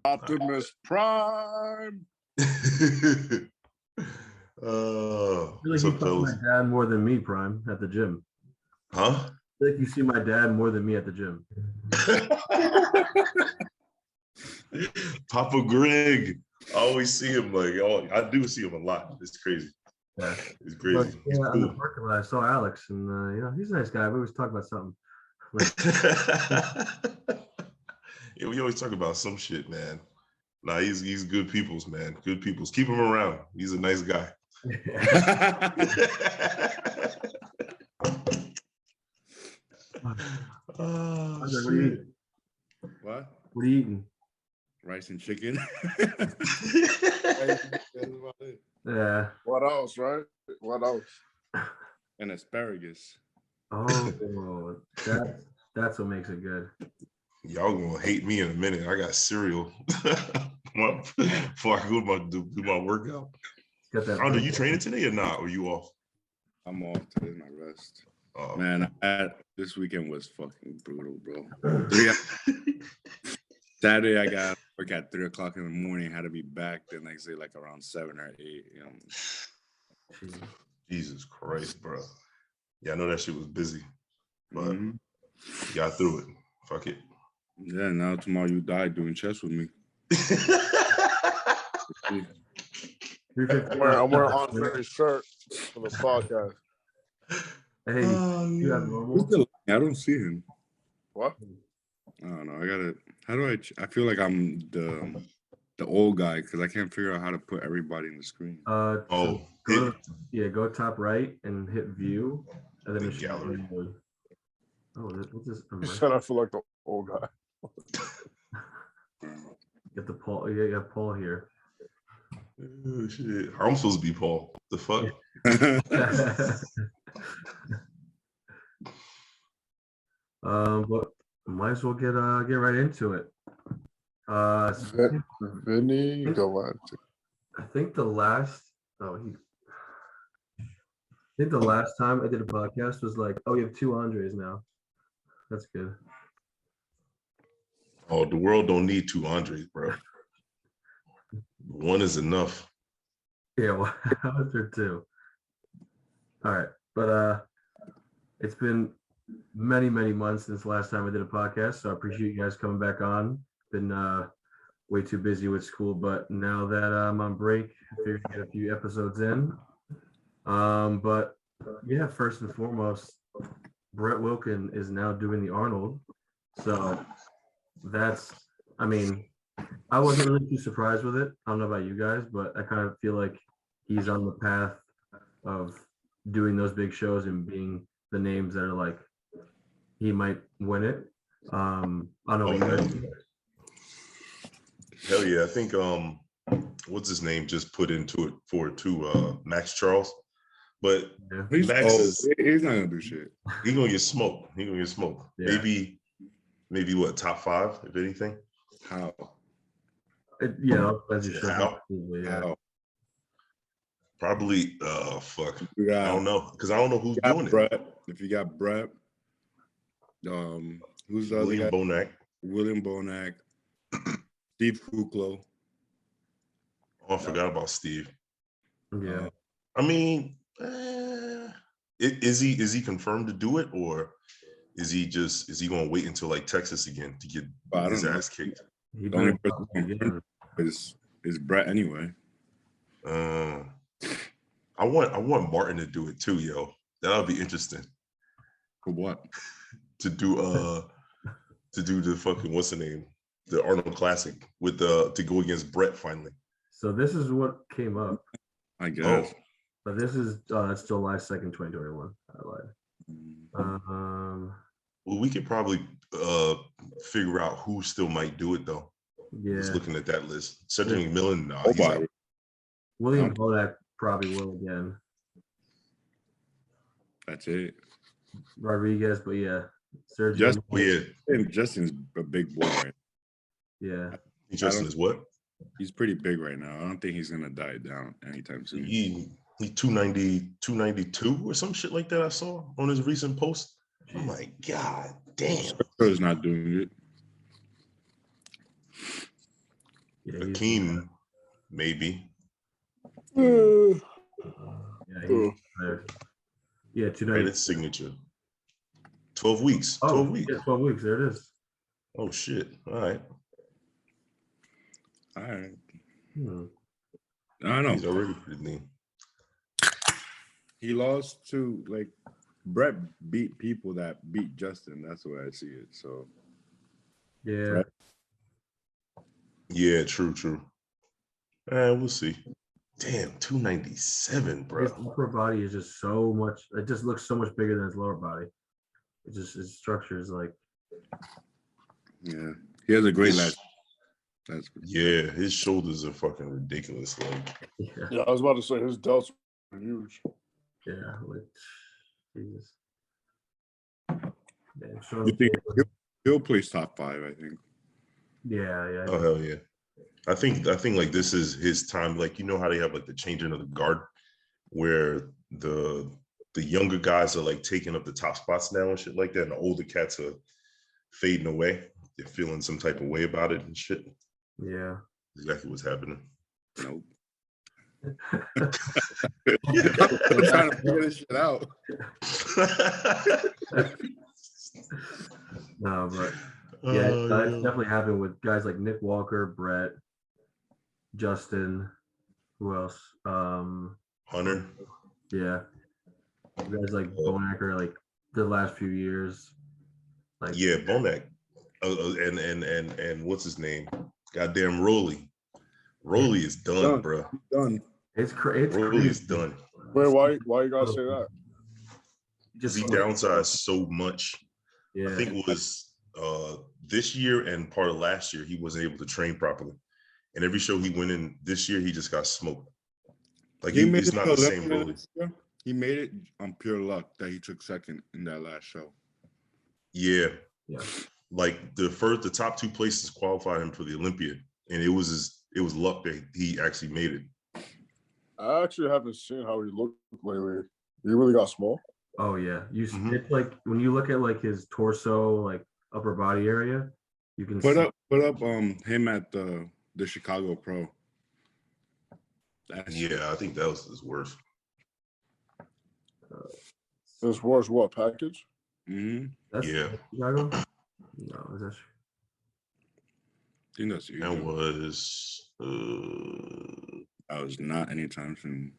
Optimus Prime. What's up, fellas? My dad more than me, Prime, at the gym. Huh? I think you see my dad more than me at the gym. Papa Greg. I always see him I do see him a lot. It's crazy. Yeah, it's crazy. But, yeah, cool. In the parking lot, I saw Alex, and he's a nice guy. We always talk about something. Yeah, we always talk about some shit, man. Nah, he's good peoples, man. Good peoples. Keep him around. He's a nice guy. Oh, what are you eating? What? What are you eating? Rice and chicken. Yeah. What else, right? What else? And asparagus. Oh, that's what makes it good. Y'all gonna hate me in a minute. I got cereal before I go do my workout. Arnold, you training today or not? Or you off? I'm off today. My rest. Oh man, this weekend was fucking brutal, bro. Saturday I got work at 3 o'clock in the morning. Had to be back the next day like around 7 or 8. Jesus Christ, bro. Yeah, I know that shit was busy, but you got through it. Fuck it. Yeah, now tomorrow you die doing chess with me. I'm wearing Andre's shirt for the podcast. Hey, you have normal? I don't see him. What? I don't know. I feel like I'm the old guy because I can't figure out how to put everybody in the screen. Go top right and hit view, and then the gallery. What's this? You said I feel like the old guy. Get the Paul. Yeah, you got Paul here. Oh, shit. I'm supposed to be Paul. The fuck? But might as well get right into it. Vinny Galactic. I think the last time I did a podcast was like, oh, you have 2 Andres now. That's good. Oh, the world don't need 2 Andres, bro. One is enough. Yeah, well, how's there 2? All right, but it's been many months since the last time I did a podcast, so I appreciate you guys coming back on. Been way too busy with school, but now that I'm on break, I figured to get a few episodes in. But yeah, first and foremost, Brett Wilkin is now doing the Arnold, so I wasn't really too surprised with it. I don't know about you guys, but I kind of feel like he's on the path of doing those big shows and being the names that are like, he might win it. I don't know what you guys think. Hell yeah, I think what's his name just put into it for Max Charles. But he's not gonna do shit. He's gonna get smoked. Yeah. Maybe what, top 5, if anything? How? How? Probably fuck. I don't know, because I don't know who's doing Brett. If you got Brett, who's the other guy? William Bonac, Steve Kuklo. Oh, I forgot about Steve. Yeah. I mean, is he confirmed to do it, or is he gonna wait until like Texas again to get his ass kicked? The only person is Brett anyway. I want Martin to do it too, yo. That'll be interesting. For what? To do the fucking, what's the name? The Arnold Classic with to go against Brett finally. So this is what came up. I guess. But this is it's July 2nd, 2021. I lied. Well, we could probably figure out who still might do it though. Yeah. Just looking at that list. Cedric McMillan, he's out. William Bonac probably will again. That's it. Rodriguez, but yeah. Justin's a big boy right now. Yeah. Justin is what? He's pretty big right now. I don't think he's gonna die down anytime soon. He 290, 292 or some shit like that I saw on his recent post. Oh my God damn. He's not doing it. Yeah, Akeem, maybe. yeah, he's yeah, 290. Right, it's signature. 12 weeks. 12 weeks. Yeah, 12 weeks. There it is. Oh shit. All right. All right. Hmm. I don't He's know. already pretty lean. He lost to like Brett beat people that beat Justin. That's the way I see it. So Yeah. Right. Yeah, true. We'll see. Damn, 297, bro. His upper body is just so much. It just looks so much bigger than his lower body. It just his structure is like. yeah, he has a great last. That's Yeah, his shoulders are fucking ridiculous. Like, Yeah, I was about to say his delts are huge. Yeah, like Jesus. Yeah, You think he'll place top 5? I think. yeah. oh hell yeah. I think like this is his time. Like, you know how they have like the changing of the guard where the younger guys are like taking up the top spots now and shit like that, and the older cats are fading away. They're feeling some type of way about it and shit. Yeah. Exactly what's happening. Nope. I'm trying to figure this shit out. No, but yeah, it's definitely happened with guys like Nick Walker, Brett, Justin. Who else? Hunter. Yeah, guys like Bonacker, like the last few years. Like Yeah, Bonac. And what's his name? Goddamn Rolly. Rolly is done, bro. Done. It's Rolly crazy. is done. Wait, why you gotta say that? Because he downsized so much. Yeah. I think it was this year and part of last year he wasn't able to train properly. And every show he went in this year, he just got smoked. Like it's not the same Rolly. He made it on pure luck that he took second in that last show. Yeah. Yeah. Like the top 2 places qualified him for the Olympiad, and it was luck that he actually made it. I actually haven't seen how he looked lately. He really got small. Oh yeah, it's like when you look at like his torso, like upper body area, you can put up him at the Chicago Pro. Yeah, I think that was his worst. His worst what package? Mm-hmm. That's Chicago. No, is that? I think that's you. That was not anytime soon.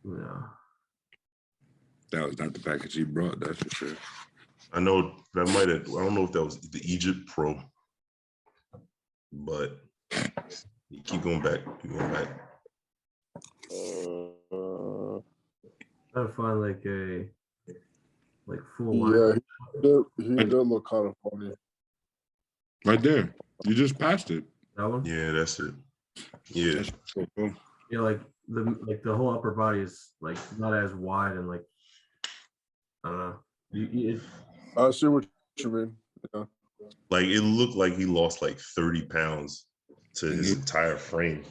No. That was not the package he brought, that's for sure. I know that might have, I don't know if that was the Egypt Pro, but keep going back. Trying to find like a full line. Yeah, he did look kind of funny. Right there. You just passed it. That one? Yeah, that's it. Yeah. That's so cool. Yeah, like the whole upper body is like not as wide and like I don't know. I see what you mean. Yeah. Like it looked like he lost like 30 pounds to his entire frame.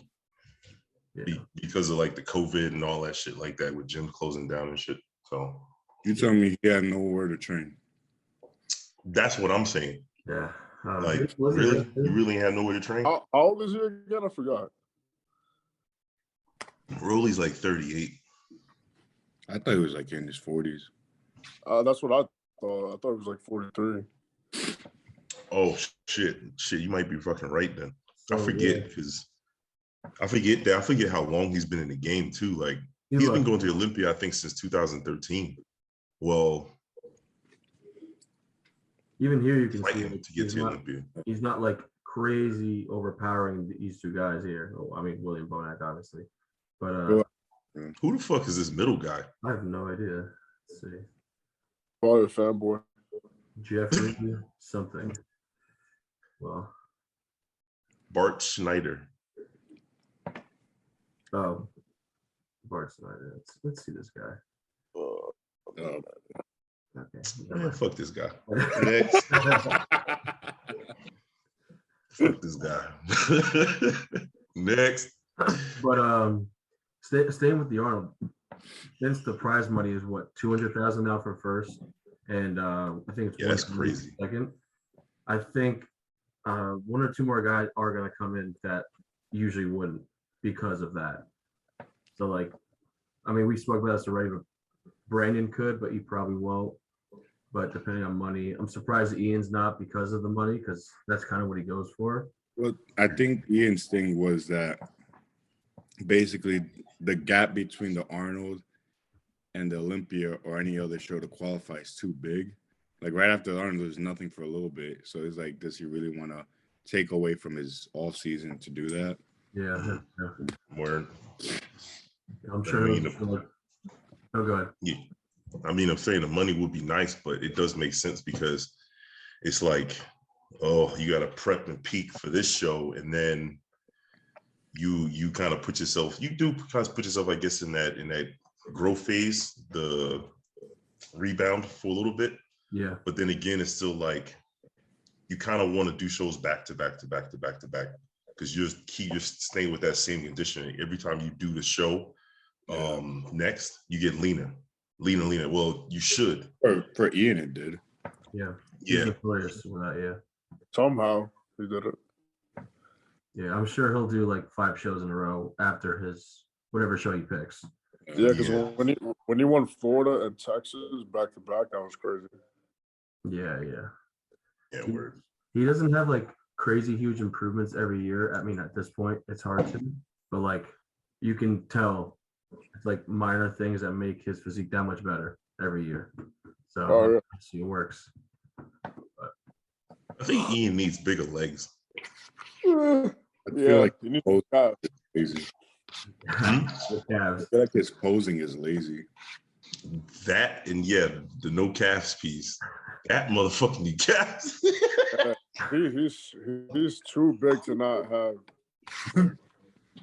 Yeah. Because of like the COVID and all that shit like that with gyms closing down and shit. So you tell me he had nowhere to train. That's what I'm saying. Yeah. Like really? You really had nowhere to train? How old is he again? I forgot. Rolly's like 38. I thought he was like in his 40s. That's what I thought. I thought it was like 43. Oh shit! You might be fucking right then. I forget because I forget how long he's been in the game too. Like he's been going to the Olympia, I think, since 2013. Well, even here you can see to get to Olympia. He's not like crazy overpowering these two guys here. Oh, I mean William Bonac, obviously, but who the fuck is this middle guy? I have no idea. Let's see. Probably a fanboy. Jeffrey something. Well, Bart Schneider. Oh, Bart Schneider. Let's see this guy. Okay. Man, fuck this guy. Next. Fuck this guy. Next. But staying with the Arnold, since the prize money is what 200,000 now for first, and I think it's that's crazy. Second, I think one or two more guys are going to come in that usually wouldn't because of that. So like, I mean, we spoke about this already, but Brandon could, but he probably won't. But depending on money, I'm surprised Ian's not because of the money, because that's kind of what he goes for. Well, I think Ian's thing was that basically the gap between the Arnold and the Olympia or any other show to qualify is too big. Like right after the Arnold, there's nothing for a little bit. So it's like, does he really want to take away from his off season to do that? Yeah. Word. I'm sure. Oh, go ahead. Yeah. I mean, I'm saying the money would be nice, but it does make sense because it's like, oh, you got to prep and peak for this show, and then you kind of put yourself, you do kind of put yourself, I guess, in that growth phase, the rebound for a little bit. Yeah. But then again, it's still like you kind of want to do shows back to back to back to back to back because you're staying with that same conditioning. Every time you do the show, next you get leaner. Well, you should. For Ian, it did. Yeah. Yeah. Notorious for that, yeah. Somehow he did it. Yeah, I'm sure he'll do like 5 shows in a row after his whatever show he picks. Yeah, because when he won Florida and Texas back to back, that was crazy. Yeah. Yeah, word. He doesn't have like crazy huge improvements every year. I mean, at this point, it's hard to, but like you can tell it's like minor things that make his physique that much better every year. So see, it works. I think Ian needs bigger legs. I feel like you need posing is lazy. The calves. I feel like his posing is lazy. That and the no calves piece. That motherfucker need calves. he's too big to not have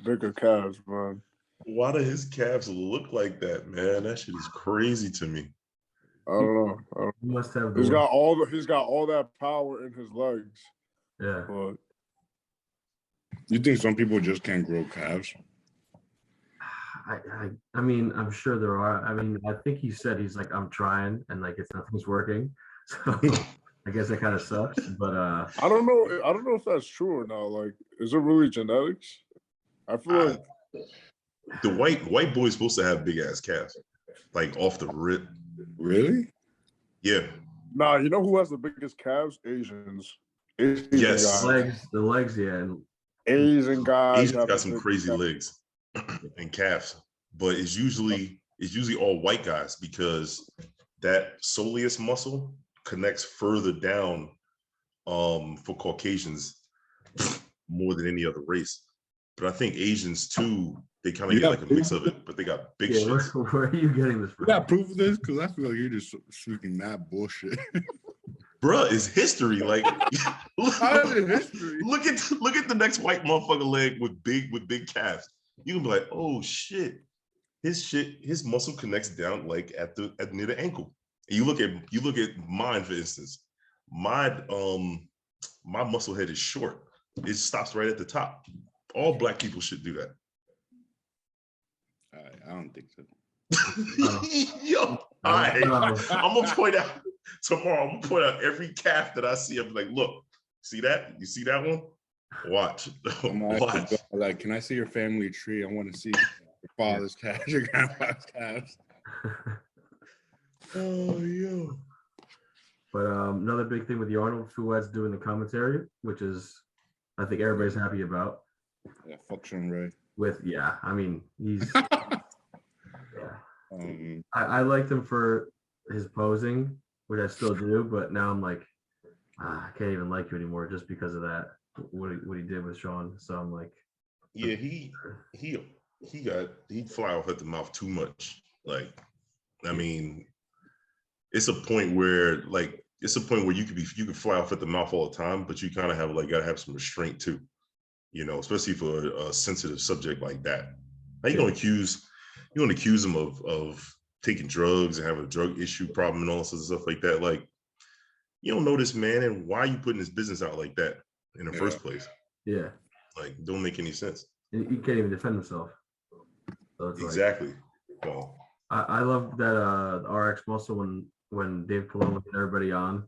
bigger calves, man. Why do his calves look like that, man? That shit is crazy to me. I don't know. He must have. He's got all that power in his legs. Yeah. But You think some people just can't grow calves? I mean, I'm sure there are. I mean, I think he said he's like, I'm trying, and like nothing's working. So I guess that kind of sucks. But I don't know if that's true or not. Like, is it really genetics? I feel like the white boy is supposed to have big ass calves, like off the rip. Really? Yeah. Nah, you know who has the biggest calves? Asians. Asian Yes. guys. the legs, yeah. And Asian guys Asians have got the some biggest crazy calves. legs and calves, but it's usually all white guys because that soleus muscle connects further down for Caucasians more than any other race. But I think Asians too, they kind of get like a mix of it, but they got big shits. Where are you getting this from? You got proof of this? Because I feel like you're just speaking that bullshit. Bruh, it's history. Like How is it history? look at the next white motherfucker leg with big calves. You can be like, oh shit, his muscle connects down like at near the ankle. And you look at mine, for instance. My muscle head is short. It stops right at the top. All black people should do that. I don't think so. Yo, all right. I'm gonna point out tomorrow. I'm gonna point out every calf that I see. I'm like, look, see that? You see that one? Watch. Watch. Like, can I see your family tree? I want to see your father's calves, your grandpa's calves. Oh yeah. But another big thing with the Arnold, Fuad's doing the commentary, which is I think everybody's happy about. Yeah, fuck Sean Ray. I mean, he's Um, I liked him for his posing, which I still do, but now I'm like, I can't even like you anymore just because of that. What he did with Sean. So I'm like, yeah, he fly off at the mouth too much. Like, I mean, it's a point where you can fly off at the mouth all the time, but you kind of have gotta have some restraint too, especially for a sensitive subject like that. How you gonna accuse him of taking drugs and having a drug issue problem and all sorts of stuff like that? Like, you don't know this man, and why are you putting his business out like that in the first place? Yeah, like, don't make any sense. He can't even defend himself. So it's exactly. Well, I love that RX muscle when Dave Colon was everybody on,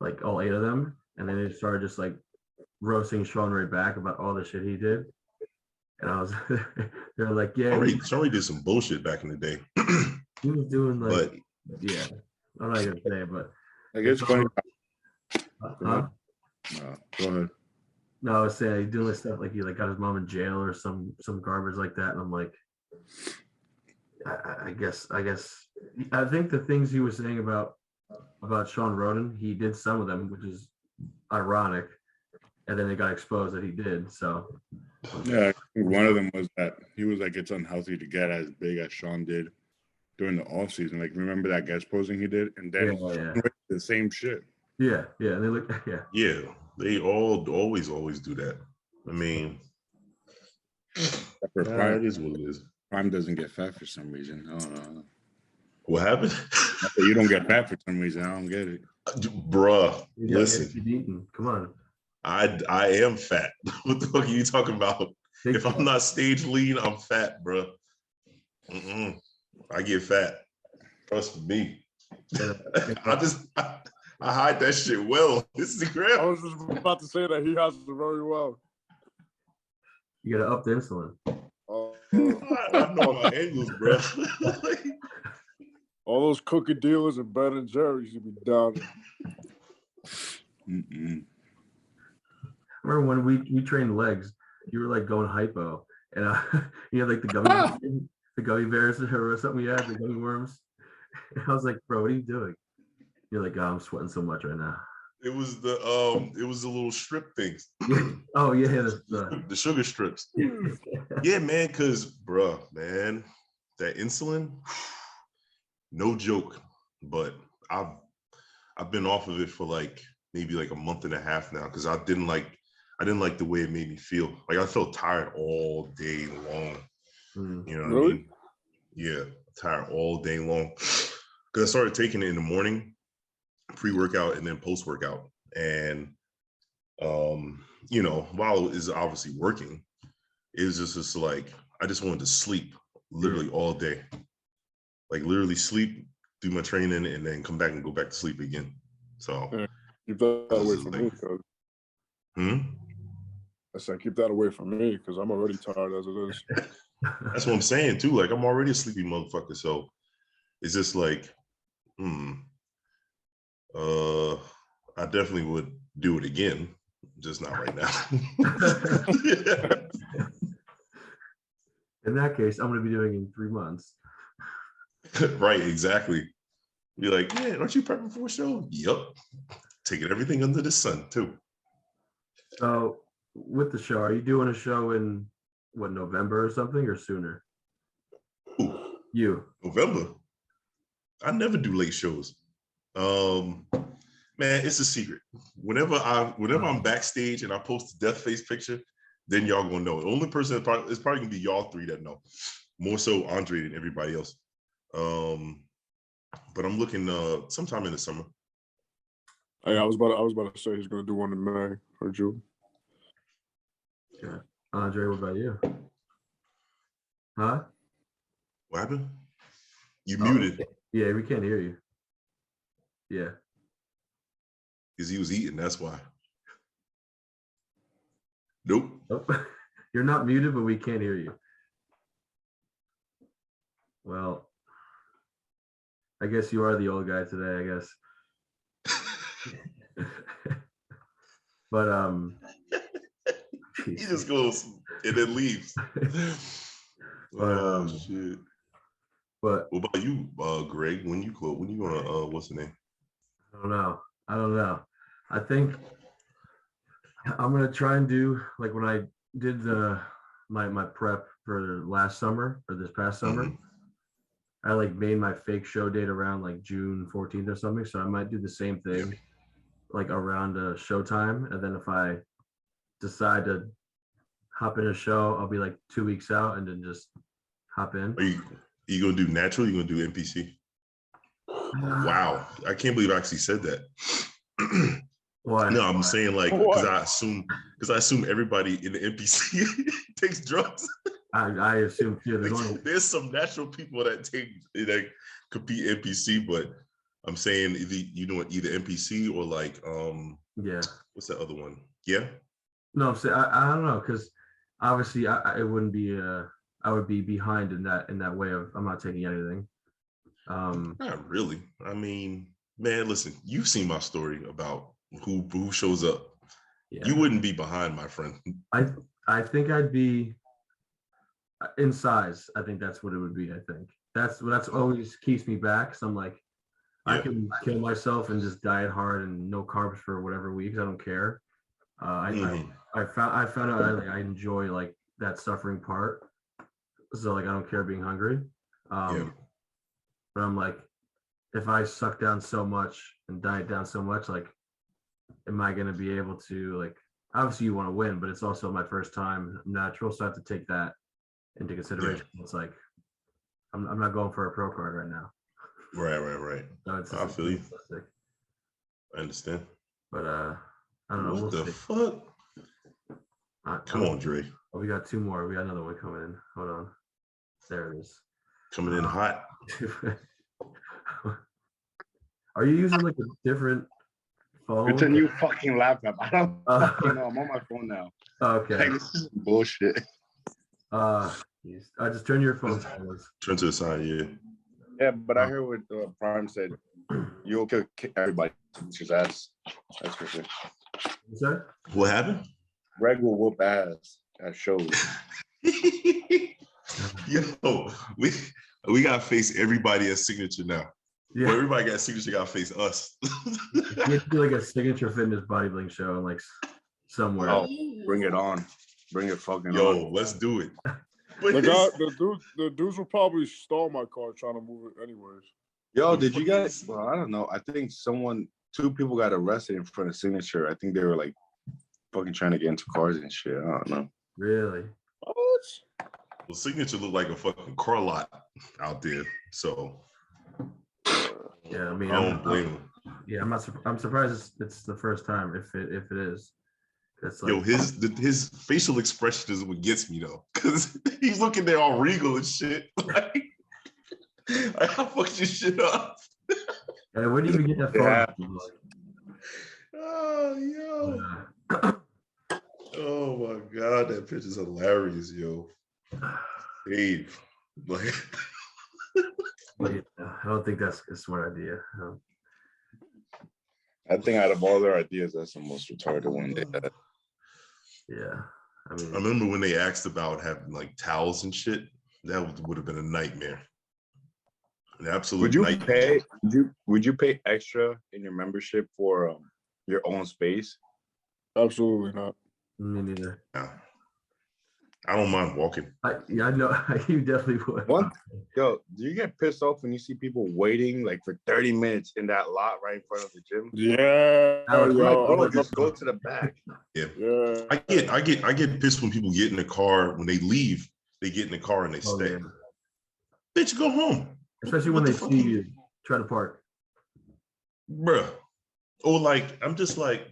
like all 8 of them, and then they started just like roasting Sean Ray back about all the shit he did, and I was, they're like, yeah, Sean Ray did some bullshit back in the day. he was doing like, But yeah, I'm not gonna say, but Like it's funny. huh? Go ahead. No, I was saying he's doing stuff like he like got his mom in jail or some garbage like that, and I'm like, I guess I think the things he was saying about Sean Roden, he did some of them, which is ironic, and then it got exposed that he did. So Yeah, I think one of them was that he was like, it's unhealthy to get as big as Sean did during the off season. Like, remember that guest posing he did, and then the same shit. Yeah, and they look, yeah, they always do that. I mean, it is what it is. Prime doesn't get fat for some reason. I don't know. What happened? You don't get fat for some reason. I don't get it. Bruh, listen. Come on. I am fat. What the fuck are you talking about? If I'm not stage lean, I'm fat, bruh. I get fat. Trust me. I hide that shit well. This is incredible. I was just about to say that he has it very well. You gotta up the insulin. I know my angles, bro. All those cookie dealers and Ben and Jerry's should be down. Remember when we trained legs, you were like going hypo, and you had like the gummy bears or something. You had the gummy worms. And I was like, bro, what are you doing? You're like, oh, I'm sweating so much right now. It was the little strip things. Oh yeah, the sugar strips. Yeah, man, because bro, man, that insulin, no joke. But I've been off of it for like maybe like a month and a half now because I didn't like the way it made me feel. Like I felt tired all day long. You know what I mean? Yeah, tired all day long. Because I started taking it in the morning, pre-workout and then post-workout. And you know, while it is obviously working, it was just like I just wanted to sleep literally all day. Like literally sleep, do my training, and then come back and go back to sleep again. So keep that away from me. I said keep that away from me because I'm already tired as it is. That's what I'm saying too. Like I'm already a sleepy motherfucker. So it's just like, I definitely would do it again, just not right now. In that case, I'm going to be doing it in 3 months. Right, exactly. You're like, yeah, aren't you prepping for a show? Yup. Taking everything under the sun too. So with the show, are you doing a show in what, November or something, or sooner? Ooh, you November. I never do late shows. Man, it's a secret. Whenever I'm backstage and I post a death face picture, then y'all gonna know. The only person is probably gonna be y'all three that know. More so Andre than everybody else. But I'm looking sometime in the summer. Hey, I was about to say he's gonna do one in May or June. Yeah. Andre, what about you? Huh? What happened? You muted. Yeah, we can't hear you. Yeah. Because he was eating, that's why. Nope. You're not muted, but we can't hear you. Well, I guess you are the old guy today, I guess. But he just goes and then leaves. But, shit. But what about you, Greg? When you gonna what's the name? I don't know. I think I'm gonna try and do like when I did my prep for last summer or this past summer. I like made my fake show date around like June 14th or something. So I might do the same thing like around show time. And then if I decide to hop in a show, I'll be like 2 weeks out and then just hop in. Are you gonna do natural? Or you gonna do NPC? Wow, I can't believe I actually said that. What? No, I'm saying like because I assume everybody in the NPC takes drugs. I assume too. There's some natural people that compete NPC, but I'm saying either NPC or like what's that other one? Yeah. No, I'm saying I don't know because obviously it wouldn't be I would be behind in that way of I'm not taking anything. Not really. I mean, man, listen, you've seen my story about who shows up. Yeah. You wouldn't be behind, my friend. I think I'd be in size. I think that's what it would be. I think that's always keeps me back. So I'm like, I Yeah. can kill myself and just diet hard and no carbs for whatever weeks. I don't care. I found out I enjoy like that suffering part. So like I don't care being hungry. Yeah. But I'm like, if I suck down so much and diet down so much, like, am I gonna be able to like? Obviously, you want to win, but it's also my first time natural, so I have to take that into consideration. Yeah. It's like I'm not going for a pro card right now. Right. So it's I feel you. realistic. I understand. But I don't know. What We'll the see. fuck? Come on, Dre. Oh, we got 2 more. We got another one coming in. Hold on. There it is. Coming in hot. Are you using like a different phone? It's a new fucking laptop. I don't fucking know. I'm on my phone now. Okay. Like, this is bullshit. Just turn your phone sideways. Turn to the side, yeah. Yeah, but I heard what Prime said. You'll kick everybody. His ass. That's for sure. What's that? What happened? Greg will whoop ass at shows. Yo, we gotta face everybody at signature now. Yeah. Well, everybody got signature, gotta face us. You have to do like a signature fitness bodybuilding show in like somewhere. Oh, bring it on. Bring it fucking Yo, on. let's do it. The dudes will probably stall my car trying to move it anyways. Yo, did you guys? Well, I don't know. I think 2 people got arrested in front of Signature. I think they were like fucking trying to get into cars and shit. I don't know. Really? What? Well, signature looked like a fucking car lot out there. So Yeah, I mean, I don't blame him. Yeah, I'm surprised it's the first time if it is. It's like, Yo, his facial expression is what gets me though, because he's looking there all regal and shit. Like, I fucked this shit up. hey, where do you even get that phone? Oh, yo. Oh my god, that picture's hilarious, yo. Dave. Like, I don't think that's a smart idea. I think out of all their ideas, that's the most retarded one they had. Yeah, I mean, I remember when they asked about having like towels and shit. That would have been a nightmare. An absolute nightmare. Would you pay extra in your membership for your own space? Absolutely not. me neither. No. I don't mind walking. I know you definitely would. Yo, do you get pissed off when you see people waiting like for 30 minutes in that lot right in front of the gym? Yeah, Just go to the back. Yeah. Yeah. I get pissed when people get in the car. When they leave, they get in the car and they stay. Yeah. Bitch, go home. Especially when they see you try to park. Bruh. Or like, I'm just like,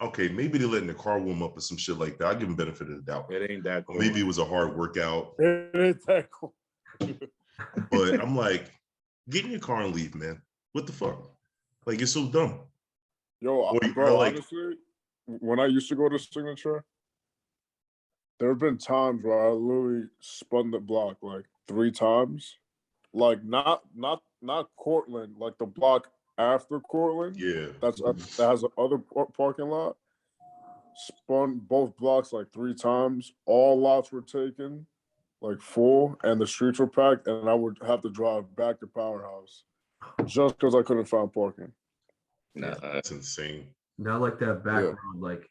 okay, maybe they're letting the car warm up or some shit like that. I give them benefit of the doubt. It ain't that cool. Maybe it was a hard workout. It ain't that cool. But I'm like, get in your car and leave, man. What the fuck? Like, it's so dumb. Yo, bro, honestly, when I used to go to Signature, there have been times where I literally spun the block like 3 times. Like not Cortland, like the block after Cortland. Yeah. That has another parking lot. Spun both blocks like 3 times. All lots were taken, like full, and the streets were packed, and I would have to drive back to Powerhouse just because I couldn't find parking. Nah, that's insane. Now, like that back road, like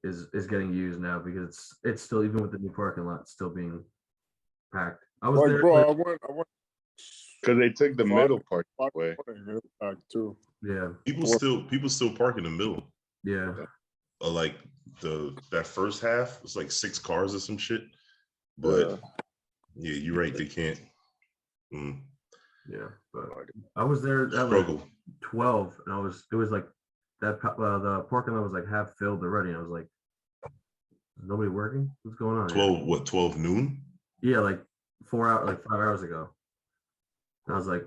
is getting used now because it's still, even with the new parking lot, still being packed. I was there, bro. I went because they took the middle part away. Back too. Yeah. People still park in the middle. Yeah. Like that first half was like 6 cars or some shit. But yeah, you're right. They can't. Yeah, but I was there at like 12, and it was like that the parking lot was like half filled already. And I was like, is nobody working? What's going on? 12 what? 12 noon? Yeah, like 4 hours, like 5 hours ago. And I was like,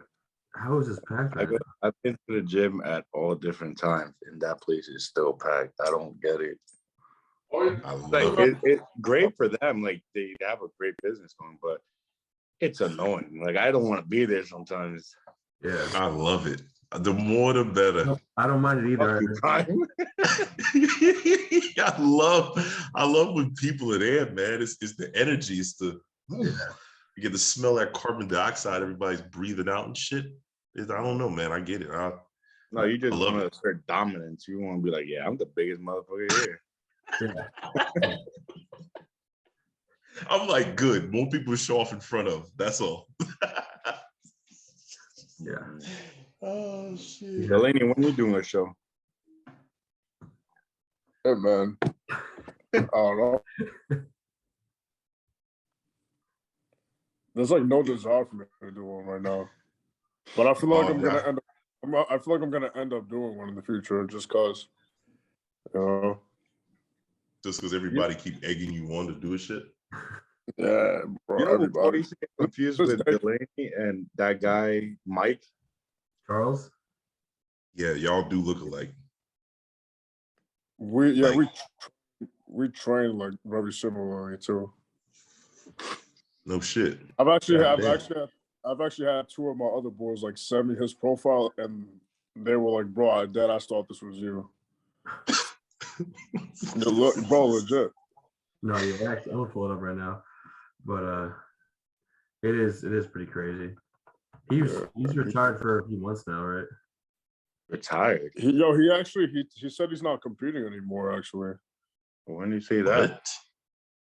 how is this packed right now? I've been to the gym at all different times, and that place is still packed. I don't get it. I love Like it. it's great for them. Like they have a great business going, but it's annoying. Like I don't want to be there sometimes. Yeah. I love it. The more the better. No, I don't mind it either. I love when people are there, man. It's the energy. It's the you get to smell that carbon dioxide everybody's breathing out and shit. I don't know, man. I get it. No, you just love want to it. assert dominance. You want to be like, yeah, I'm the biggest motherfucker here. Yeah. I'm like, good. More people show off in front of. That's all. Yeah. Oh shit. Delaney, when you doing a show? Hey man, I don't know. There's like no desire for me to do one right now, but I feel like I'm gonna end up. I feel like I'm gonna end up doing one in the future, just cause, you know. Just because everybody keep egging you on to do shit. Yeah, bro. You know who Everybody. always get confused with Delaney and that guy Mike? Charles? Yeah, y'all do look alike. We train like very similarly too. No shit. I've actually had two of my other boys like send me his profile, and they were like, "Bro, I thought this was you." Look, bro, legit. No, yeah, actually, I'm gonna pull it up right now. But it is pretty crazy. He's retired for a few months now, right? Retired. He said he's not competing anymore. Actually, when you say that, What?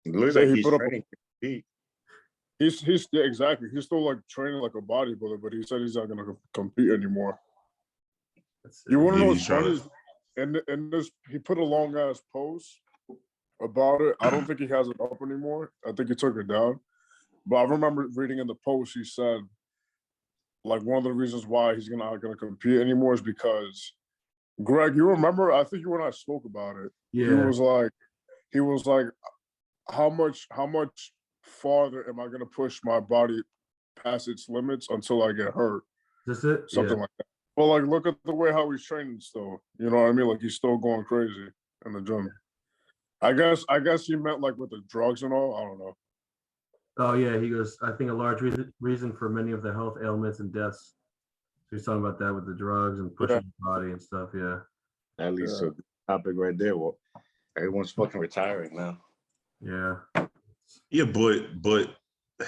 it looks like he's training to compete. He's yeah, exactly. He's still like training like a bodybuilder, but he said he's not gonna compete anymore. You want to know what's funny? And this, he put a long ass post about it. I don't think he has it up anymore. I think he took it down. But I remember reading in the post, he said, like, one of the reasons why he's not gonna compete anymore is because, Greg, you remember? I think you and I spoke about it. Yeah. He was like, how much farther am I gonna push my body past its limits until I get hurt? Is this it? Something like that. Well, like, look at the way how he's training still. You know what I mean? Like, he's still going crazy in the gym. I guess he meant like with the drugs and all. I don't know. Oh yeah, he goes. I think a large reason for many of the health ailments and deaths. So he's talking about that with the drugs and pushing the body and stuff. Yeah. At least a topic right there. Well, everyone's fucking retiring now. Yeah. Yeah, but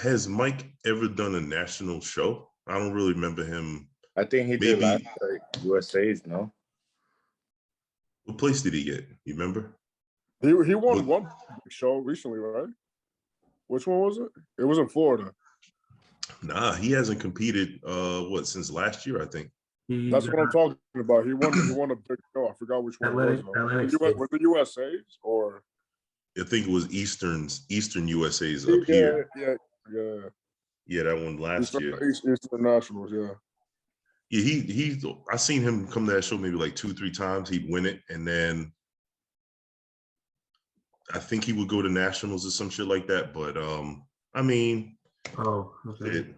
has Mike ever done a national show? I don't really remember him. I think he did last USA's, no? What place did he get? You remember? He won one show recently, right? Which one was it? It was in Florida. Nah, he hasn't competed since last year, I think. That's what I'm talking about. He won a big show. I forgot which one it was. Was the USA's or I think it was Eastern USA's up here. Yeah, that one last year. Eastern Nationals, yeah. Yeah, I seen him come to that show maybe like 2-3 times. He'd win it, and then I think he would go to nationals or some shit like that. But I mean, okay.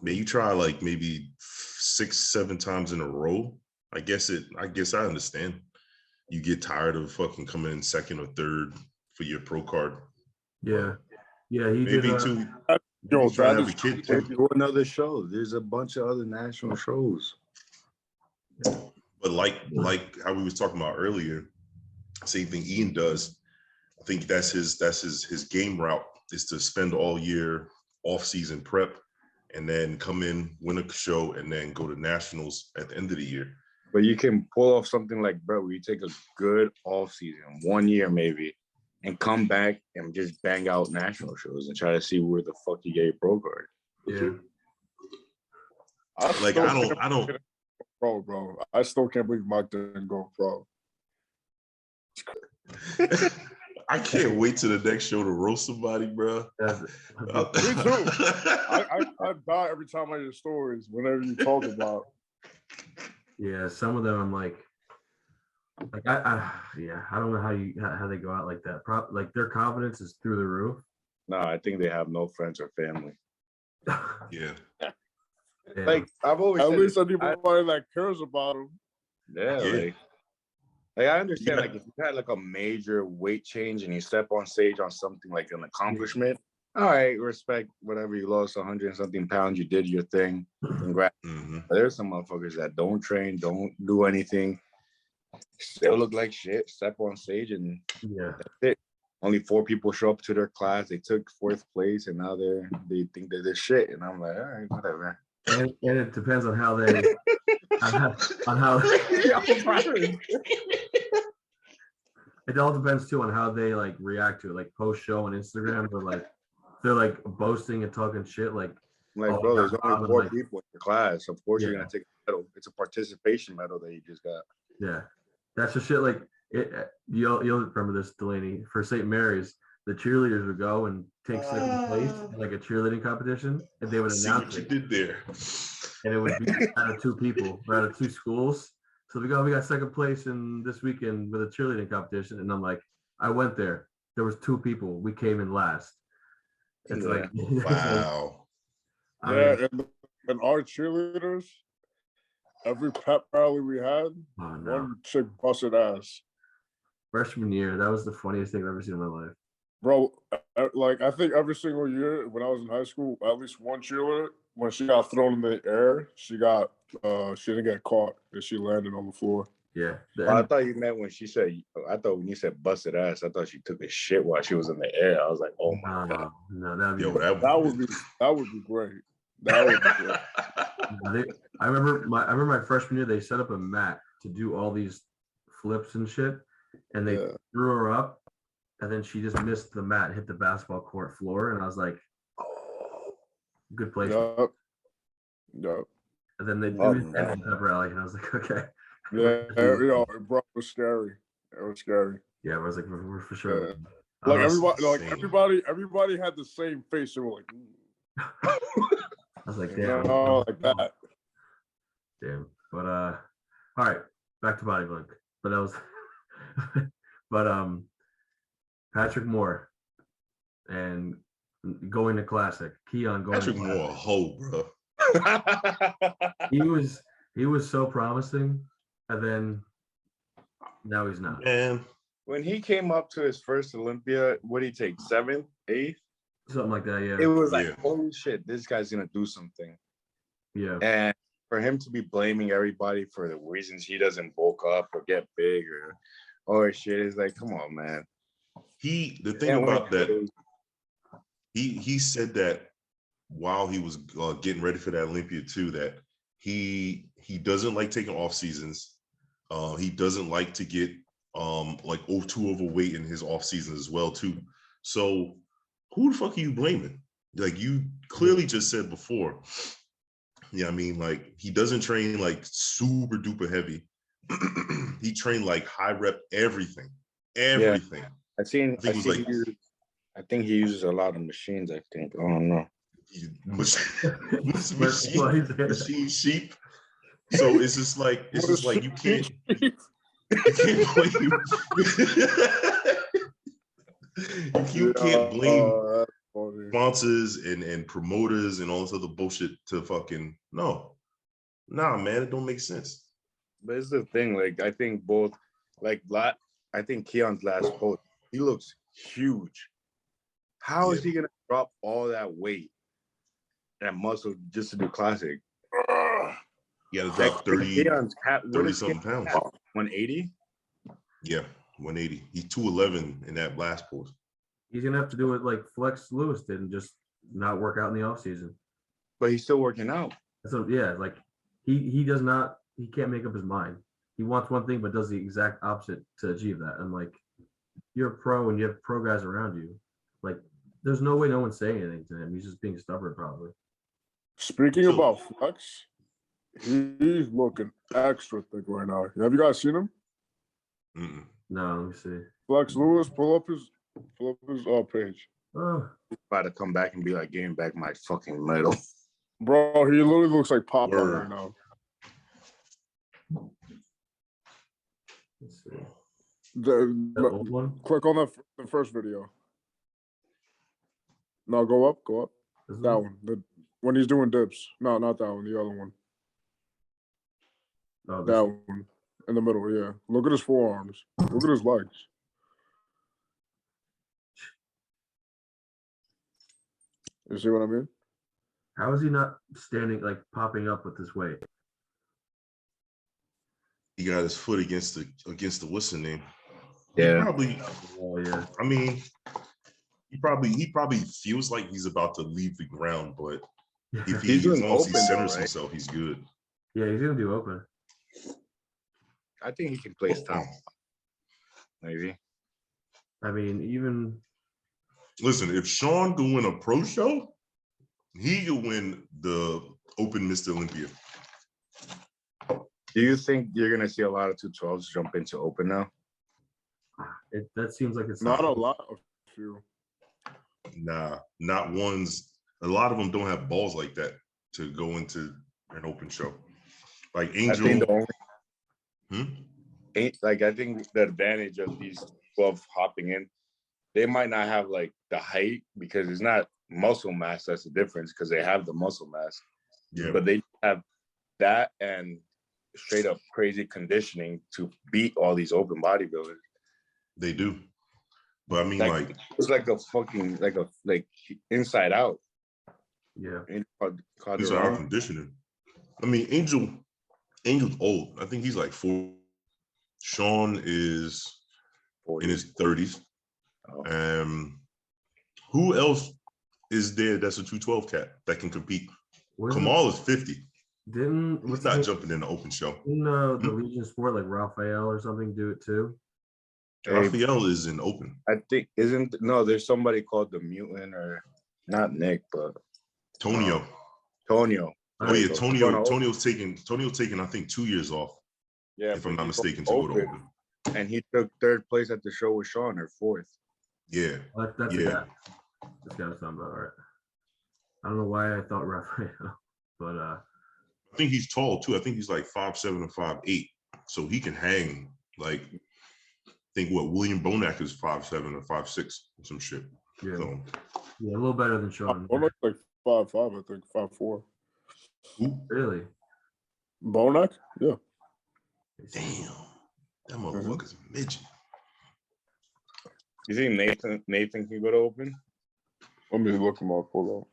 Man, you try like maybe 6-7 times in a row. I guess I understand. You get tired of fucking coming in second or third for your pro card. Yeah, yeah, he maybe did. too. Yo, try to have a kid too. Do another show. There's a bunch of other national shows. But like how we was talking about earlier, same thing Ian does. I think that's his game route is to spend all year off season prep and then come in, win a show, and then go to nationals at the end of the year. But you can pull off something like, bro, where you take a good off season, 1 year maybe, and come back and just bang out national shows and try to see where the fuck you get your pro card. Yeah. I don't. Bro. I still can't believe Mike didn't go pro. I can't wait to the next show to roast somebody, bro. Me too. I die every time I hear stories whenever you talk about. Yeah, some of them I'm like I don't know how they go out like that. Like their confidence is through the roof. No, I think they have no friends or family. Yeah. Like I've always at least anybody that cares about them. Yeah. Like I understand, like if you had like a major weight change and you step on stage on something like an accomplishment, all right, respect whatever you lost 100 and something pounds, you did your thing, congrats. Mm-hmm. But there's some motherfuckers that don't train, don't do anything, still look like shit, step on stage and that's it. Only 4 people show up to their class. They took 4th place and now they think they're this shit. And I'm like, all right, whatever. And it depends on how they on how it all depends too on how they like react to it, like post show on Instagram, or like they're like boasting and talking shit like bro, there's only 4 like, people in the class. Of course you're gonna take a medal. It's a participation medal that you just got. Yeah, that's the shit. Like you'll remember this, Delaney, for St. Mary's. The cheerleaders would go and take 2nd place in like a cheerleading competition, and they would announce what you did there. And it would be out of 2 people or out of 2 schools. So we got 2nd place in this weekend with a cheerleading competition, and I'm like, I went there. There was 2 people. We came in last. It's like wow. Yeah, and our cheerleaders, every pep rally we had, one chick busted ass. Freshman year, that was the funniest thing I've ever seen in my life. Bro, like I think every single year when I was in high school, at least one cheerleader, when she got thrown in the air, she didn't get caught and she landed on the floor. Yeah. I thought you meant when you said busted ass, I thought she took a shit while she was in the air. I was like, oh my God. No, that would be great. That would be great. I remember my freshman year, they set up a mat to do all these flips and shit, and they threw her up, and then she just missed the mat, hit the basketball court floor, and I was like, oh, good place. Yep. And then they do the pep rally, and I was like, okay. Yeah, bro, it was scary. It was scary. Yeah, I was like, we're for sure. Yeah. Like everybody had the same face, and we're like, I was like, damn. Like that. Damn. But all right, back to bodybuilding. But that was Patrick Moore and going to Classic. Keon going Patrick to Moore, a hoe, bro. He was so promising, and then now he's not. Man, when he came up to his first Olympia, what did he take? 7th, 8th? Something like that, yeah. It was like, holy shit, this guy's gonna do something. Yeah. And for him to be blaming everybody for the reasons he doesn't bulk up or get big or shit, is like, come on, man. The thing about that, he said that while he was getting ready for that Olympia too, that he doesn't like taking off seasons. He doesn't like to get like too overweight in his off seasons as well too. So who the fuck are you blaming? Like you clearly just said before. Yeah, I mean, like he doesn't train like super duper heavy. He trained like high rep everything. Yeah. I think he uses a lot of machines. I think. I don't know. Machine sheep. So it's just like you can't blame you can't blame sponsors and promoters and all this other bullshit to fucking nah, man, it don't make sense. But it's the thing, like I think I think Keon's last post, he looks huge. How is he gonna drop all that weight and muscle just to do Classic? You gotta drop 30 something pounds. 180? Yeah, 180. He's 211 in that last post. He's gonna have to do it like Flex Lewis did and just not work out in the off season. But he's still working out. So yeah, like he can't make up his mind. He wants one thing but does the exact opposite to achieve that. And like, you're a pro and you have pro guys around you. Like, there's no way no one's saying anything to him. He's just being stubborn, probably. Speaking about Flex, he's looking extra thick right now. Have you guys seen him? Mm-mm. No, let me see. Flex Lewis, pull up his page. Oh. About to come back and be like, getting back my fucking medal. Bro, he literally looks like Popeye right now. Let's see. The old one? Click on the first video. No, go up. That one. When he's doing dips. No, not that one. The other one. Oh, that one. in the middle. Yeah, look at his forearms. Look at his legs. You see what I mean? How is he not standing, like popping up with his weight? He got his foot against the what's the name? Yeah. He probably. Oh yeah. I mean, he probably feels like he's about to leave the ground, but if He's doing as long as he open, though, centers right? himself, he's good. Yeah, he's gonna do open. I think he can place top. Maybe. I mean, even Listen, if Sean could win a pro show, he could win the Open Mr. Olympia. Do you think you're gonna see a lot of 212s jump into open now? that seems like it's Not a lot. A few. Nah, not ones. A lot of them don't have balls like that to go into an open show. Like Angel. I think the only, I think the advantage of these 12 hopping in, they might not have like the height because it's not muscle mass. That's the difference because they have the muscle mass. Yeah. But they have that and straight up crazy conditioning to beat all these open bodybuilders. They do. But I mean, like it's like a fucking like inside out. yeah. these are our conditioning. I mean, Angel's old. I think he's like 4. Sean is 40. In his 30s. Oh. Who else is there that's a 212 cat that can compete? Kamal is 50. He's not jumping in the open show. Didn't the Legion Sport, like Raphael or something, do it too? Raphael is in open. I think there's somebody called the Mutant or not Nick, but Tonio. Tonio. Oh yeah, Tonio's taking I think 2 years off. Yeah, if I'm not mistaken, to go to open. And he took 3rd place at the show with Sean, or 4th. Yeah. That's yeah. This guy was talking about, all right. I don't know why I thought Raphael, but I think he's tall too. I think he's like 5'7" or 5'8", so he can hang. Like, I think William Bonac is 5'7" or 5'6" or some shit. Yeah, so, yeah, a little better than Sean. Bonac like 5'5", I think 5'4". Who? Really? Bonac? Yeah. Damn, that motherfucker's a midget. You think Nathan can go to open? Let me look him up. Hold on.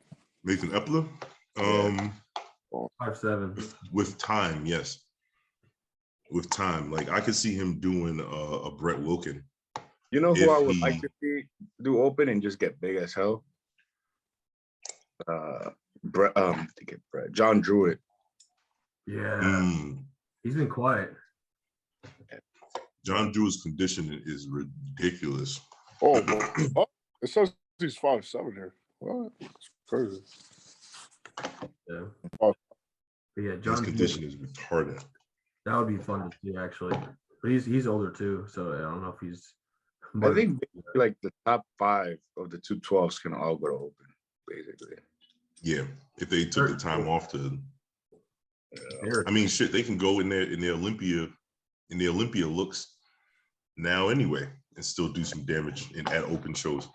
Nathan Epler? 5'7". With time, yes. With time. Like, I could see him doing a Brett Wilkin. You know who I would like to see do open and just get big as hell? John Druitt. Yeah. He's been quiet. John Druitt's conditioning is ridiculous. Oh, it says he's 5'7" here. What? It's crazy. Yeah. Oh. But yeah, John. His condition is retarded. That would be fun to see, actually. But he's older too, so I don't know if he's. I think like the top 5 of the 212s can all go to open, basically. Yeah, if they took the time off to. I mean, shit, they can go in the Olympia looks now anyway and still do some damage at open shows.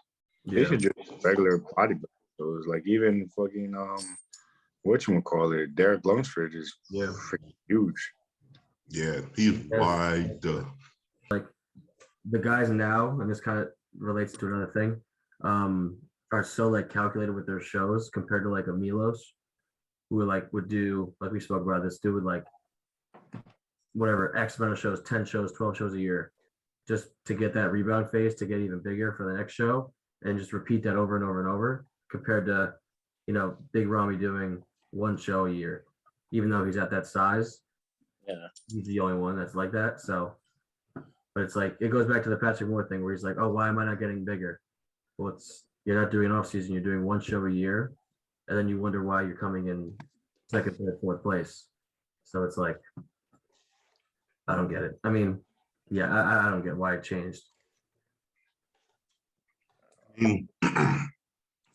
Yeah. They should just regular bodybuilding shows, like even fucking whatchamacallit, Derek Lunsford is freaking huge. Yeah, he's wide. Like the guys now, and this kind of relates to another thing, are so like calculated with their shows compared to like a Milos, who would do, like we spoke about, this dude would like whatever X amount of shows, 10 shows, 12 shows a year, just to get that rebound phase to get even bigger for the next show, and just repeat that over and over and over, compared to, Big Ramy doing 1 show a year, even though he's at that size. Yeah, he's the only one that's like that. So, but it's like, it goes back to the Patrick Moore thing where he's like, oh, why am I not getting bigger? Well, you're not doing off season, you're doing 1 show a year, and then you wonder why you're coming in 2nd, 3rd, 4th place. So it's like, I don't get it. I mean, yeah, I don't get why it changed. For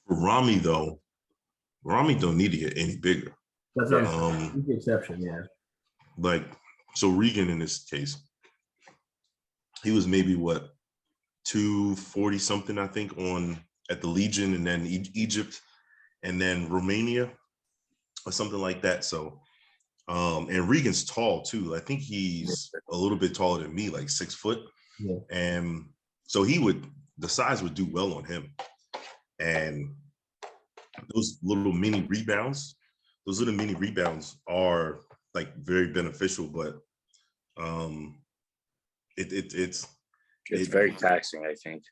Ramy though, Ramy don't need to get any bigger. That's the exception, yeah. Like, so Regan in this case, he was maybe 240 something, I think, at the Legion, and then Egypt, and then Romania, or something like that. So And Regan's tall too. I think he's a little bit taller than me, like 6 foot. Yeah. And so the size would do well on him. And those little mini rebounds are like very beneficial, but it's very taxing, I think.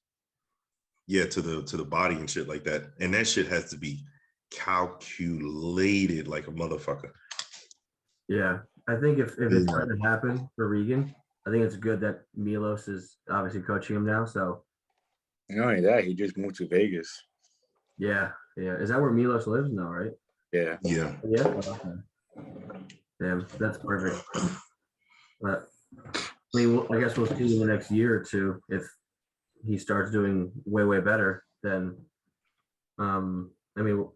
Yeah, to the body and shit like that. And that shit has to be calculated like a motherfucker. Yeah. I think if it's going to happen for Regan, I think it's good that Milos is obviously coaching him now. So not only that, he just moved to Vegas. Yeah. Is that where Milos lives? No, right? Yeah. Yeah. Yeah. Oh, okay. Damn, that's perfect. But I mean, I guess we'll see in the next year or two if he starts doing way better. Then, I mean,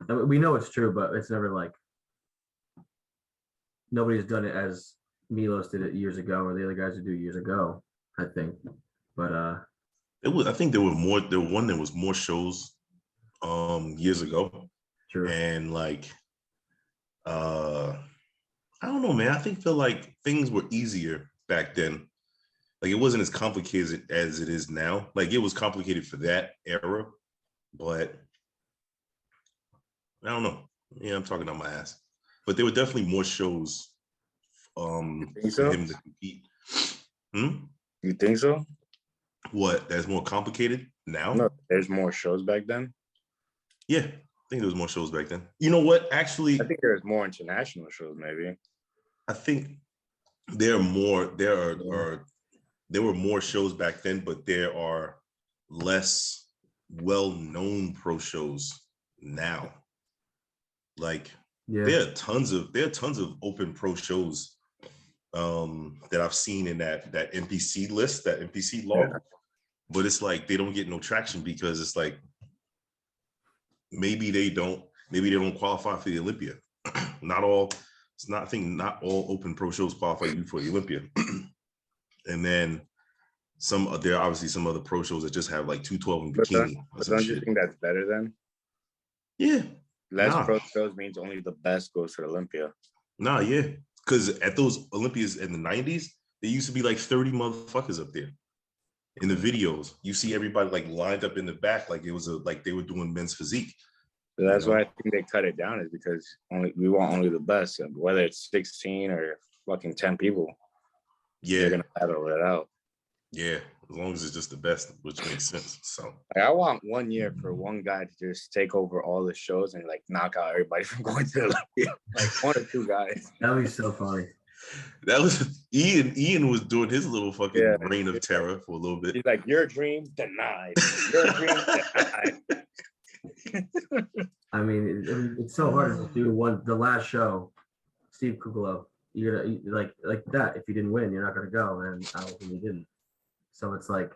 we know it's true, but it's never like nobody's done it as Milos did it years ago, or the other guys would do years ago. I think, but I think there were more. There was more shows years ago. True. And like I don't know, man. I feel like things were easier back then. Like it wasn't as complicated as it is now. Like it was complicated for that era, but I don't know. Yeah, I'm talking on my ass. But there were definitely more shows for him to compete. You think so? What? That's more complicated now? No, there's more shows back then. Yeah, I think there was more shows back then. You know what? Actually, I think there's more international shows, maybe. I think there were more shows back then, but there are less well-known pro shows now. Like there are tons of open pro shows that I've seen in that NPC list, that NPC log, but it's like they don't get no traction because it's like maybe they don't qualify for the Olympia. I think not all open pro shows qualify you for the Olympia. And then there are obviously some other pro shows that just have like 212 and bikini. But don't you think that's better then? Yeah. Less pro shows means only the best goes to the Olympia. Nah, yeah. Because at those Olympias in the 90s, there used to be like 30 motherfuckers up there. In the videos, you see everybody like lined up in the back like it was like they were doing men's physique. So that's why I think they cut it down, is because we want only the best, and whether it's 16 or fucking 10 people. Yeah, they're gonna battle it out. Yeah, as long as it's just the best, which makes sense. So I want 1 year for one guy to just take over all the shows and like knock out everybody from going to the Olympia. Like 1 or 2 guys. That'd be so funny. That was Ian was doing his little fucking reign of terror for a little bit. He's like, your dream denied. Your dream denied. I mean, it's so hard to do the last show, Steve Kuglo. You're gonna like that. If you didn't win, you're not gonna go, and I don't think you didn't. So it's like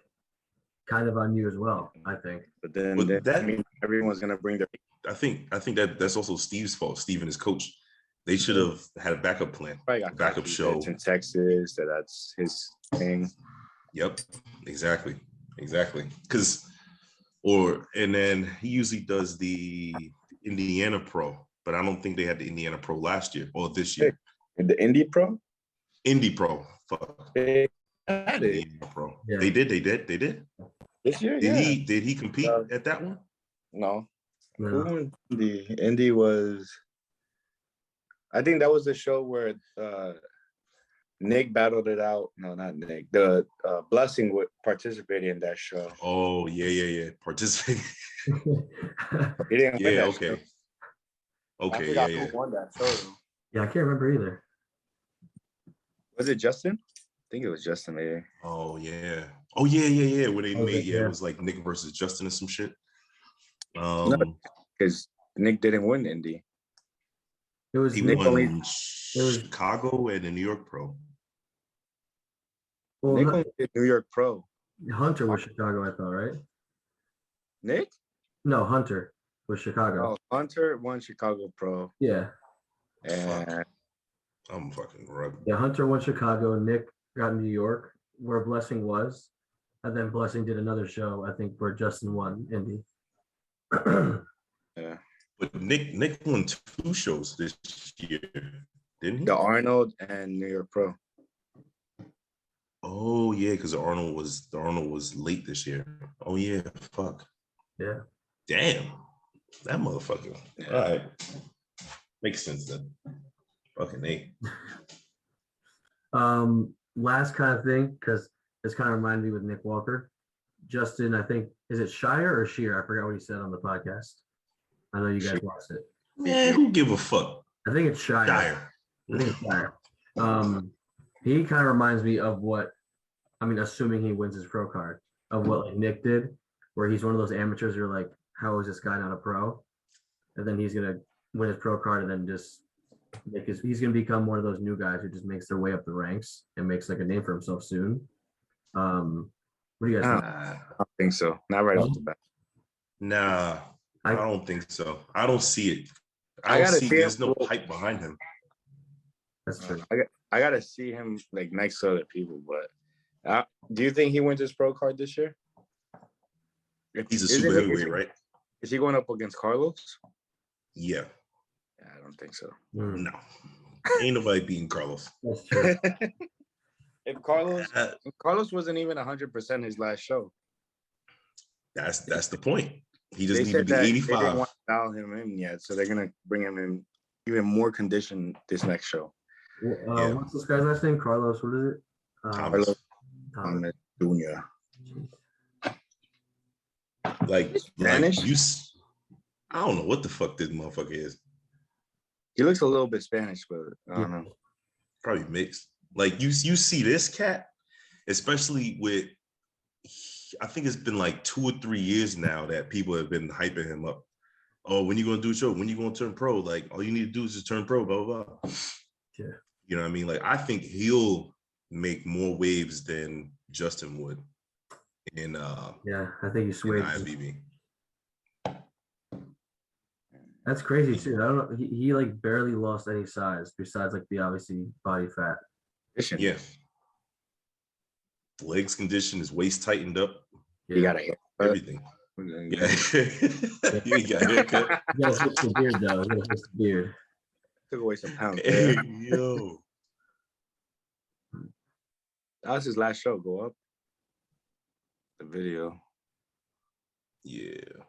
kind of on you as well, I think. But then that means everyone's gonna bring their. I think that's also Steve's fault. Steve and his coach, they should have had a backup plan, backup show. It's in Texas. That's his thing. Yep, exactly. And then he usually does the Indiana Pro, but I don't think they had the Indiana Pro last year or this year. The Indy Pro? Indy Pro. Fuck. They had it. Indiana Pro. Yeah. They did. This year? Did he compete at that one? No. Who won the Indy was, I think that was the show where Nick battled it out. No, not Nick. The Blessing would participate in that show. Oh, yeah. Participate. He didn't win that okay. show. Okay, I forgot who won that show. Yeah, I can't remember either. Was it Justin? I think it was Justin, maybe. Oh, yeah. When they it was like Nick versus Justin or some shit. Because Nick didn't win Indy. It was he Nick won Chicago and the New York Pro. Well, Nick won the New York Pro. Hunter was Chicago, I thought, right? Nick? No, Hunter was Chicago. Oh, Hunter won Chicago Pro. Yeah. And I'm fucking rubbing. Yeah, Hunter won Chicago, and Nick got New York, where Blessing was. And then Blessing did another show, I think, where Justin won Indy. Yeah. But Nick won 2 shows this year. didn't he? The Arnold and New York Pro. Oh yeah, because the Arnold was late this year. Oh yeah, fuck. Yeah. Damn, that motherfucker. Yeah. All right, makes sense then. Fucking A. Last kind of thing, because this kind of reminded me with Nick Walker. Justin, I think, is it Shire or Sheer? I forgot what he said on the podcast. I know you guys watched it. Man, who give a fuck? I think it's Shire. I think it's Shire. He kind of reminds me of what, I mean, assuming he wins his pro card, of what like Nick did, where he's one of those amateurs who are like, how is this guy not a pro? And then he's gonna win his pro card and then just he's gonna become one of those new guys who just makes their way up the ranks and makes like a name for himself soon. What do you guys think? I don't think so. Not right off the bat. Nah, I don't think so. I don't see it. I gotta see there's him. no hype behind him. That's true. I gotta see him like next to other people. But do you think he wins his pro card this year? He's a super heavyweight, right? Is he going up against Carlos? Yeah. I don't think so. No. Ain't nobody beating Carlos. That's true. If Carlos wasn't even 100% his last show. That's the point. He just They needs said to be that 85. they didn't want to dial him in yet, so they're gonna bring him in even more condition this next show. Yeah. What's this guy's last name? Carlos. What is it? Thomas. Thomas Jr. Like Spanish? I don't know what the fuck this motherfucker is. He looks a little bit Spanish, but I don't know. Probably mixed. Like you see this cat, especially with, I think it's been like 2 or 3 years now that people have been hyping him up. Oh, when you gonna do a show? When you gonna turn pro? Like all you need to do is just turn pro, blah blah blah. Yeah. You know what I mean? Like I think he'll make more waves than Justin would in Yeah, I think he swayed. IFBB. That's crazy too. I don't know. He like barely lost any size besides like the obviously body fat. Yeah. Legs condition, his waist tightened up. He got a haircut. Everything. Yeah. You got a haircut. You gotta fix the beard though. You gotta fix the beard. Took away some pounds. Hey, yo. That was his last show. Go up. The video. Yeah.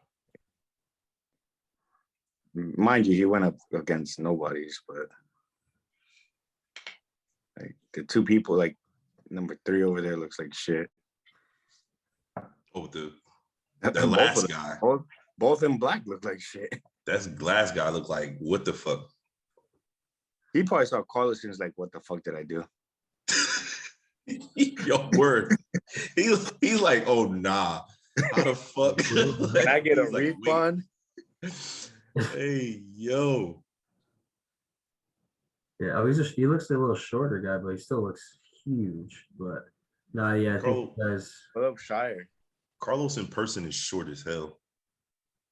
Mind you, he went up against nobodies, but like the two people, like number 3 over there looks like shit. Oh, the last guy. Both in black look like shit. That last guy looked like, what the fuck? He probably saw Carlos and was like, what the fuck did I do? Yo, word. He's like, oh nah. How the fuck? Can I get a refund? Hey, yo. Yeah, oh, he looks a little shorter guy, but he still looks huge. But nah, yeah, I think you guys. What up, Shire? Carlos in person is short as hell.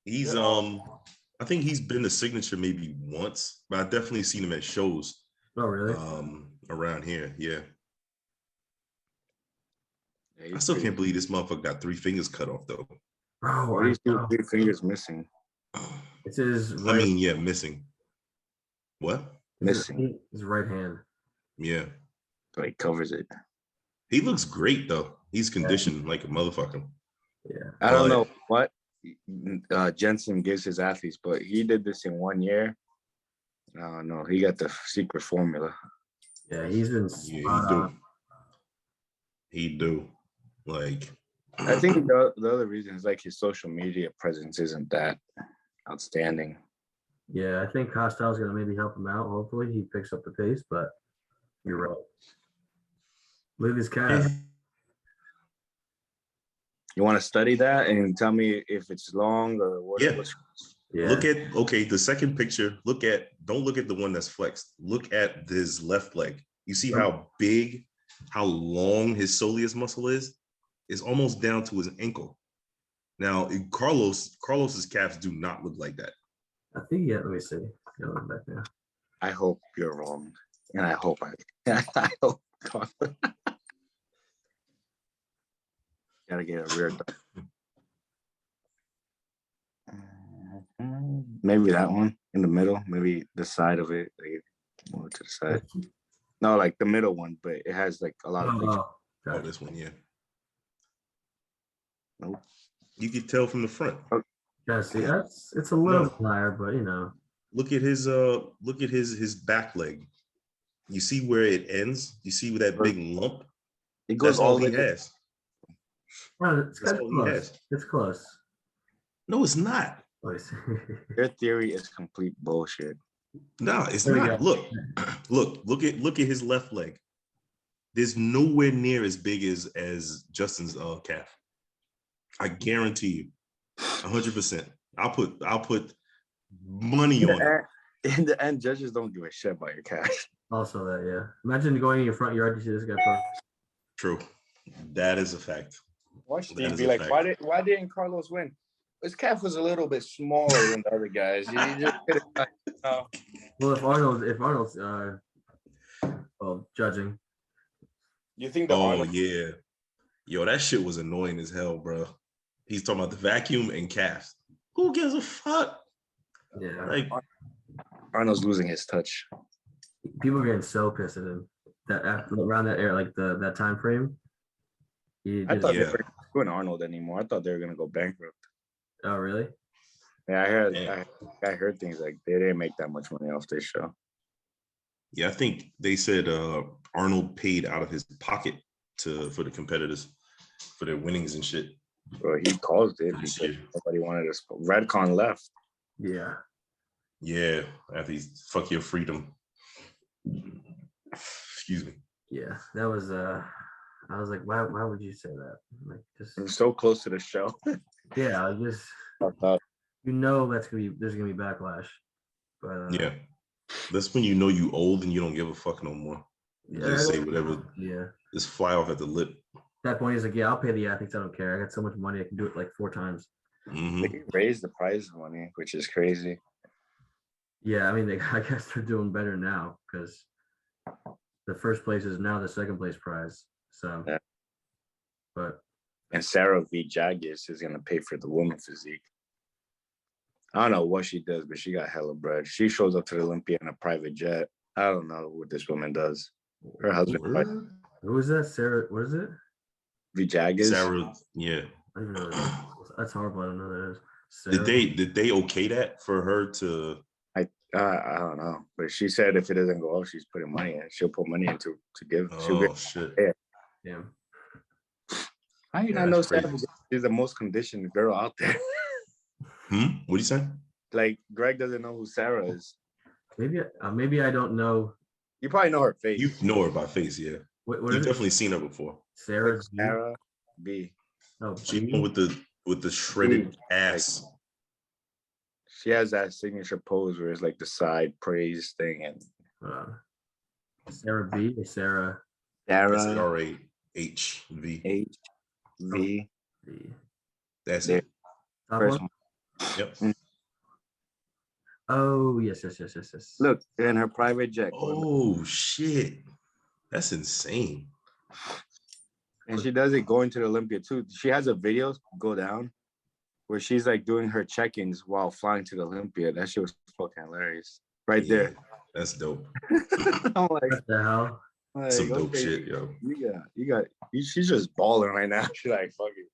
He's I think he's been a signature maybe once, but I've definitely seen him at shows. Oh, really? Around here, yeah. Yeah, I still can't believe this motherfucker got 3 fingers cut off though. Oh, What are these 2 big fingers missing? It's his I mean, yeah, missing. What? Missing. His right hand. Yeah. So he covers it. He looks great though. He's conditioned like a motherfucker. Yeah. I don't know what Jensen gives his athletes, but he did this in 1 year. No, he got the secret formula. Yeah, he's been. Yeah, he do. Like, I think the other reason is like his social media presence isn't that outstanding. Yeah, I think Costello's gonna maybe help him out. Hopefully, he picks up the pace. But you're right. Look at his calf. You want to study that and tell me if it's long or what? yeah. Yeah. Look at the second picture. Don't look at the one that's flexed. Look at his left leg. You see how big, how long his soleus muscle is? It's almost down to his ankle. Now, Carlos's calves do not look like that. I think, yeah, let me see. Go back there. I hope you're wrong. And I hope I hope gotta get a rear maybe that one in the middle, maybe the side of it. Like, More to the side. No, like the middle one, but it has like a lot of pictures. Oh, Oh, gotcha. this one, yeah. Nope. You could tell from the front. Yeah, see, it's a little bit higher, but Look at his back leg. You see where it ends? You see that big lump? It goes That's all he the way. has. well, it's That's kind of all he close. has. It's close. No, it's not. Let me see. Your theory is complete bullshit. No, it's There we not. go. Look at his left leg. There's nowhere near as big as Justin's calf. I guarantee you, 100%. I'll put money on it. In the end, judges don't give a shit about your cash. Also, that imagine going in your front yard, you see this guy. True, that is a fact. Watch That Steve is be a like, fact. why didn't Carlos win? His calf was a little bit smaller than the other guys. You just Well, if Arnold's judging. you think the Oh Arnold, yeah, yo, that shit was annoying as hell, bro. He's talking about the vacuum and calves. Who gives a fuck? Yeah, Like, Arnold's losing his touch. people are getting so pissed at him that around that era, like that time frame. I thought Yeah. they weren't doing Arnold anymore. I thought they were gonna go bankrupt. Oh, really? Yeah, Yeah. I heard things like they didn't make that much money off this show. yeah, I think they said Arnold paid out of his pocket for the competitors for their winnings and shit. Well, he caused it This because year. nobody wanted us. Redcon left. Yeah. Yeah, after he's fuck your freedom. Excuse me. Yeah. That was I was like, why would you say that? Like just It was so close to the show. yeah, just Fucked up. there's gonna be backlash. But Yeah, that's when you know you old and you don't give a fuck no more. You just say whatever. Yeah. Just fly off at the lip. That point, he's like, yeah, I'll pay the athletes. I don't care. I got so much money, I can do it like 4 times. Mhm. They raised the prize money, which is crazy. Yeah, I mean, I guess they're doing better now because the first place is now the second place prize. So, Yeah. but And Sarah V. Jaggis is gonna pay for the woman physique. I don't know what she does, but she got hella bread. She shows up to the Olympia in a private jet. I don't know what this woman does. Her husband, who is that? Sarah? What is it? V. Jaggis. Sarah, yeah. I don't even know. That's horrible. I don't know who that is. Sarah? Did they okay that for her to? I don't know, but she said if it doesn't go off, she's putting money in. She'll put money in to give. Oh shit! Yeah. How you Yeah, not know that's Sarah crazy. is the most conditioned girl out there? What do you say? Like Greg doesn't know who Sarah is. Maybe I don't know. You probably know her face. You know her by face, yeah. What You've is it? definitely seen her before. Sarah. Sarah B. Oh, She B? one with the shredded ass. She has that signature pose where it's like the side praise thing, and Sarah B or Sarah Sarah SRAHV. H V. B. That's There. it. Top First one? Yep. Oh, yes. Look, in her private jet. Oh shit, that's insane. And she does it going to the Olympia too. She has a video go down where she's like doing her check-ins while flying to the Olympia. That shit was fucking hilarious. Right Yeah, there. that's dope. I'm like, What the hell? Some dope okay, shit, yo. She's just balling right now. She's like, fuck it.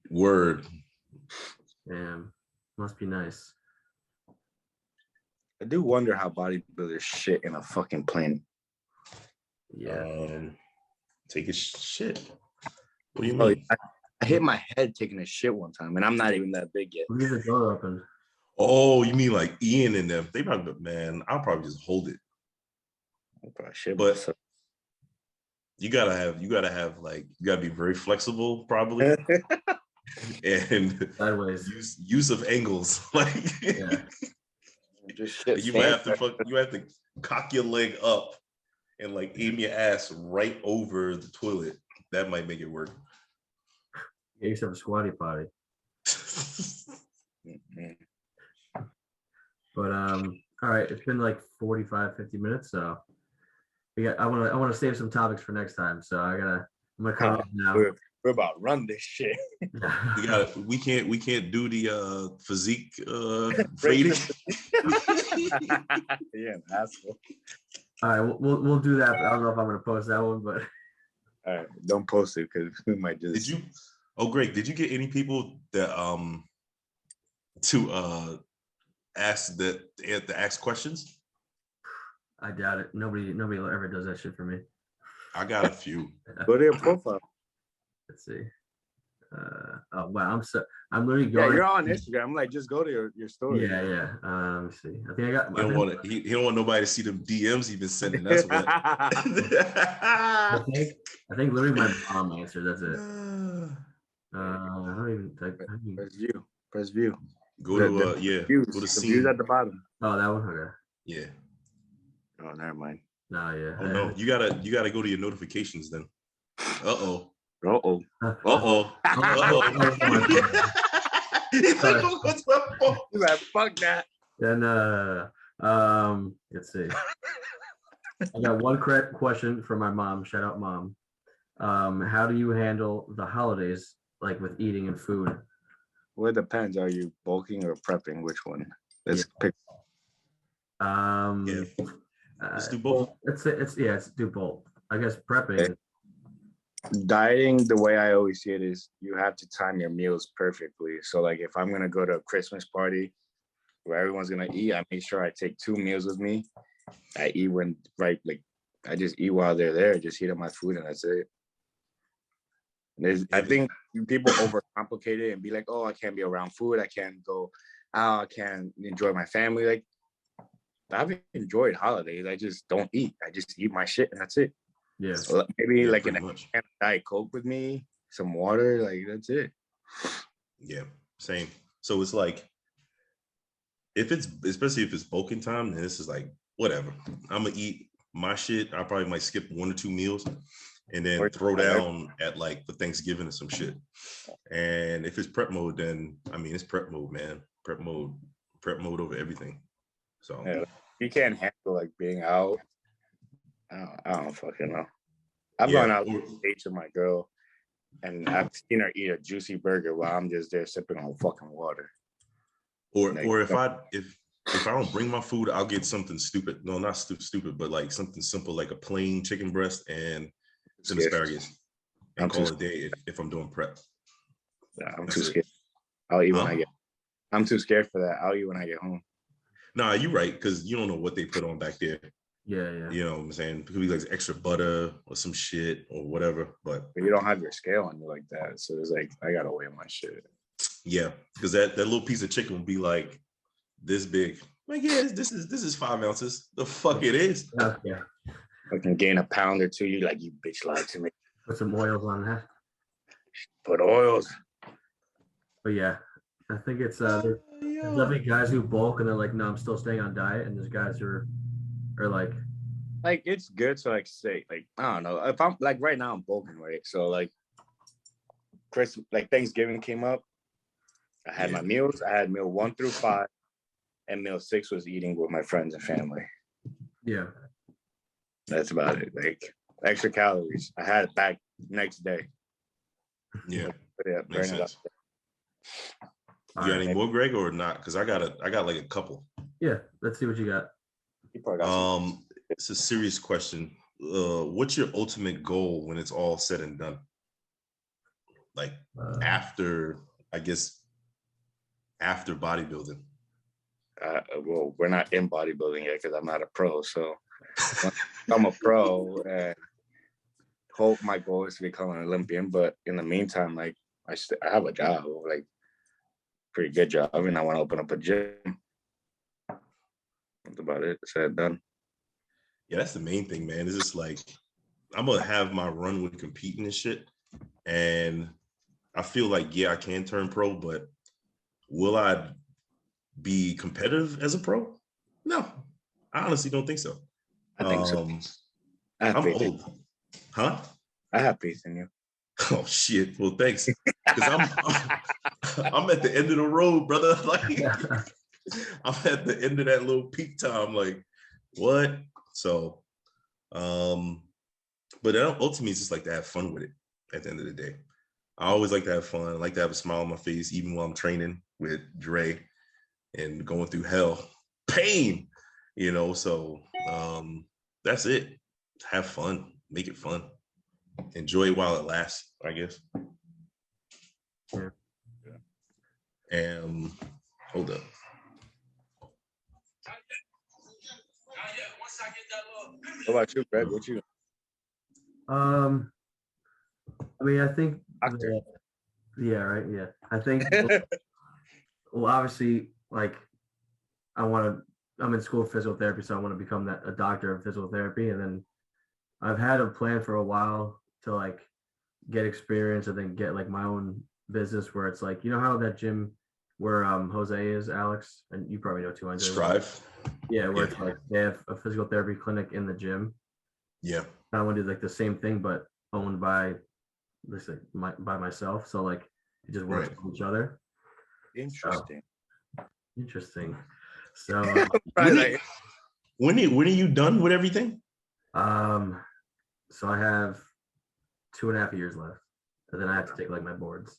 Word. Damn. Must be nice. I do wonder how bodybuilders shit in a fucking plane. Yeah. Take a shit. What do you Oh, mean? I hit my head taking a shit one time, and I'm not even that big yet. Leave the door open. Oh, you mean like Ian and them? They probably, man, I'll probably just hold it. But you gotta be very flexible, probably, and Sideways. use of angles. Like Yeah. you might have to cock your leg up and like aim your ass right over the toilet. That might make it work. Get yourself a squatty potty. But all right, it's been like 45, 50 minutes. So I want to save some topics for next time. So I'm gonna cut off now. We're about to run this shit. We can't do the physique fading. Yeah, an asshole. All right, we'll do that. But I don't know if I'm gonna post that one, but All right, don't post it because we might just. Did you? Oh, Greg, did you get any people that to ask to ask questions? I doubt it. Nobody ever does that shit for me. I got a few. Go to your profile. Let's see. Oh wow, I'm literally Yeah, going. you're on Instagram. I'm like, just go to your story. Yeah. Let me see. I think I got. He don't want nobody to see them DMs he been sending. That's what. I think literally my mom answered. That's it. I don't even type. Press view. Go to views, go to the scene. views at the bottom. Oh, that one. Okay. Yeah. Oh, never mind. No, yeah. Oh no, you gotta go to your notifications then. Uh-oh. Uh-oh. Uh-oh. He's like, what's my phone? He's like, fuck that. Then let's see. I got one correct question from my mom. Shout out, Mom. How do you handle the holidays, like with eating and food? Well, it depends. Are you bulking or prepping? Which one? Let's pick. Let's do both. It's do both. I guess prepping. Okay. Dieting, the way I always see it is you have to time your meals perfectly. So like if I'm gonna go to a Christmas party where everyone's gonna eat, I make sure I take 2 meals with me. I eat I just eat while they're there, just heat up my food and that's it. I think people overcomplicate it and be like, oh, I can't be around food, I can't go out, I can't enjoy my family. Like I've enjoyed holidays. I just don't eat. I just eat my shit and that's it. Yeah. So maybe like pretty can much. a Diet Coke with me, some water, like that's it. Yeah, same. So it's like especially if it's bulking time, then this is like whatever. I'm gonna eat my shit. I probably might skip 1 or 2 meals and then throw down at like for Thanksgiving or some shit. And if it's prep mode, then I mean it's prep mode, man. Prep mode over everything. So yeah, you can't handle like being out. I don't fucking know. I've gone out to dates with my girl and I've seen her eat a juicy burger while I'm just there sipping on fucking water. Or if I don't bring my food, I'll get something stupid. No, not stupid, but like something simple, like a plain chicken breast and some asparagus. And call it a day if I'm doing prep. Yeah, I'm too scared. I'll eat when I get. I'm too scared for that. I'll eat when I get home. Nah, you're right, because you don't know what they put on back there. Yeah. You know what I'm saying? It could be like extra butter or some shit or whatever. But you don't have your scale on you like that. So it's like I gotta weigh my shit. Yeah, because that little piece of chicken will be like this big. Like, yeah, this is 5 ounces. The fuck it is. Yeah. I can gain a pound or 2. You like, you bitch lied to me. Put some oils on that. Put oils. But yeah, I think it's there's definitely guys who bulk and they're like, no, I'm still staying on diet, and there's guys who are like it's good to like say like I don't know, if I'm like right now I'm bulking, right? So like Thanksgiving came up, I had my meals. I had meal 1 through 5, and meal 6 was eating with my friends and family. Yeah, that's about it. Like extra calories, I had it back next day. Yeah, makes sense. You got any more, Greg, or not? Because I got like a couple. Yeah, let's see what you got. It's a serious question. What's your ultimate goal when it's all said and done? Like after bodybuilding. Well, we're not in bodybuilding yet because I'm not a pro. So I'm a pro, and hope my goal is to become an Olympian. But in the meantime, like I have a job, like pretty good job, and I want to open up a gym. That's about it. Said done. Yeah, that's the main thing, man. It's just like I'm gonna have my run with competing and shit, and I feel like I can turn pro, but will I be competitive as a pro? No, I honestly don't think so. I think so. I'm old, huh? I have faith in you. Oh shit! Well, thanks, because I'm at the end of the road, brother. Like I'm at the end of that little peak time. Like what? So, but ultimately, it's just like to have fun with it. At the end of the day, I always like to have fun. I like to have a smile on my face, even while I'm training with Dre and going through hell, pain. So that's it. Have fun. Make it fun. Enjoy it while it lasts, I guess. Yeah. And hold up. What about you, Greg? What you? I mean, I think Doctor. yeah, right. Yeah. I think well, obviously, like I'm in school for physical therapy, so I want to become a doctor of physical therapy. And then I've had a plan for a while to like get experience and then get like my own business where it's like, you know how that gym where Jose is, Alex, and you probably know 200. Strive. Yeah, where it's like they have a physical therapy clinic in the gym. Yeah. I want to do like the same thing, but owned by by myself. So like it just works with each other. Interesting. Interesting. So when are you done with everything? So I have 2.5 years left, and then I have to take like my boards.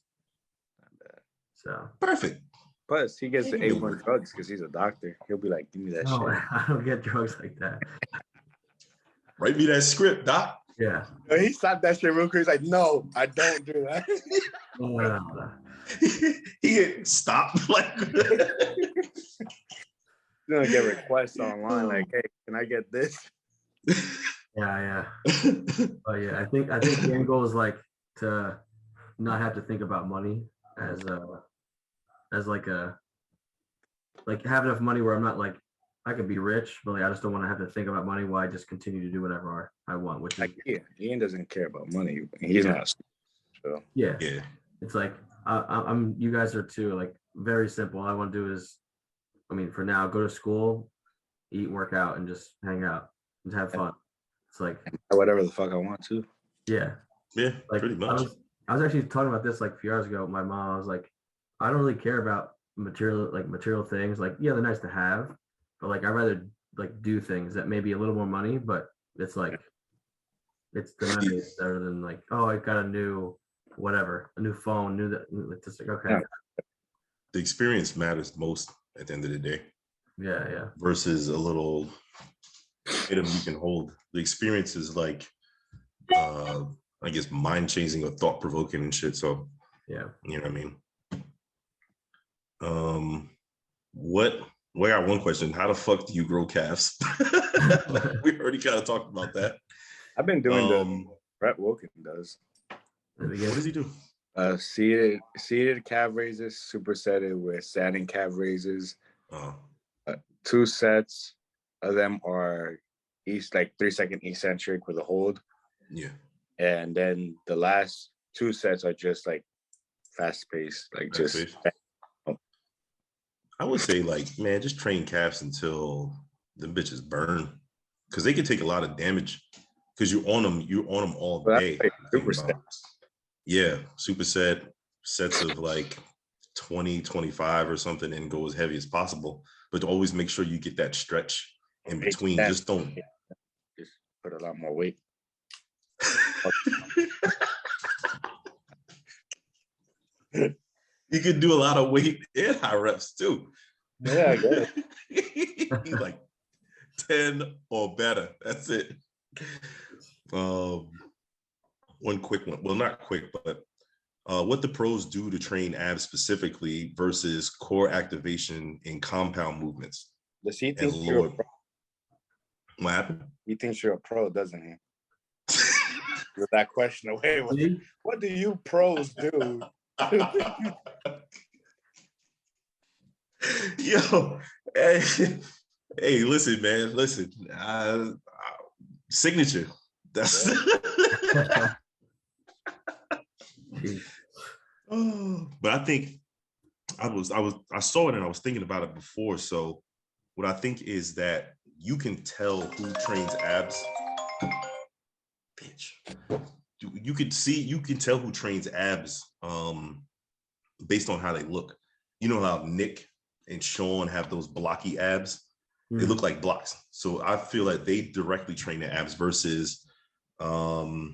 So perfect. Plus, he gets the A1 drugs because he's a doctor. He'll be like, "Give me that shit." I don't get drugs like that. Write me that script, Doc. Yeah. He stopped that shit real quick. He's like, "No, I don't do that." He stopped. Like, You're gonna get requests online like, "Hey, can I get this?" Yeah. But yeah, I think the end goal is like to not have to think about money as like have enough money where I'm not like I could be rich, but like I just don't want to have to think about money while I just continue to do whatever I want, which is like Ian doesn't care about money. He's not. So yeah. It's like I'm you guys are too, like very simple. All I want to do is, I mean, for now, go to school, eat, work out, and just hang out and have fun. It's like whatever the fuck I want to. Yeah, like, pretty much. I was actually talking about this like a few hours ago with my mom. I was like, I don't really care about material things. Like, yeah, they're nice to have, but like I'd rather like do things that may be a little more money, but it's like it's the memories better than like, oh, I got a new phone, it's just like, okay. Yeah. The experience matters most at the end of the day. Yeah. Versus a little item you can hold. The experience is like I guess mind-changing or thought-provoking and shit. So yeah, you know what I mean? I got one question. How the fuck do you grow calves? We already kind of talked about that. I've been doing the Brett Wilkin does. What does he do? Seated calf raises, supersetted with standing calf raises. 2 sets of them are each like 3-second eccentric with a hold. Yeah. And then the last 2 sets are just like fast paced, like just. I would say like, man, just train calves until the bitches burn, because they can take a lot of damage because you're on them all day. Like superset. Yeah, superset sets of like 20, 25 or something, and go as heavy as possible. But always make sure you get that stretch in between. Just put a lot more weight. You can do a lot of weight and high reps too. Yeah, I guess. Like 10 or better. That's it. One quick one. Well, not quick, but what the pros do to train abs specifically versus core activation in compound movements. Does he think you're a pro? What happened? He thinks you're a pro, doesn't he? With that question away, what do you pros do? Yo, hey, listen, man, listen. Signature. That's. But I think I saw it and I was thinking about it before. So what I think is that you can tell who trains abs. Bitch. You can tell who trains abs based on how they look. You know how Nick and Sean have those blocky abs? They look like blocks. So I feel like they directly train the abs versus who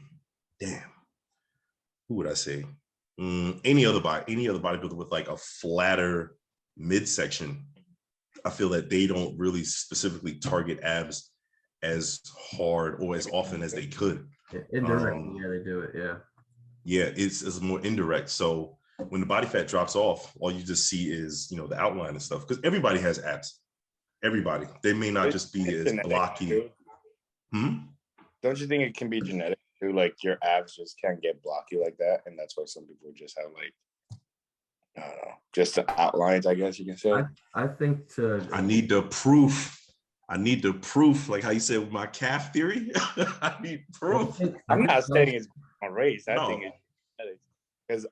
would I say? Any other bodybuilder with like a flatter midsection. I feel that they don't really specifically target abs as hard or as often as they could. Indirectly, yeah, they do it. Yeah. Yeah, it's more indirect. So when the body fat drops off, all you just see is, you know, the outline and stuff. Because everybody has abs. Everybody. They may not just be as blocky. Don't you think it can be genetic too? Like your abs just can't get blocky like that, and that's why some people just have like, I don't know, just the outlines, I guess you can say. I think I need the proof. Like how you said with my calf theory. I need proof. I'm not saying it's a race. I think it's genetics. Because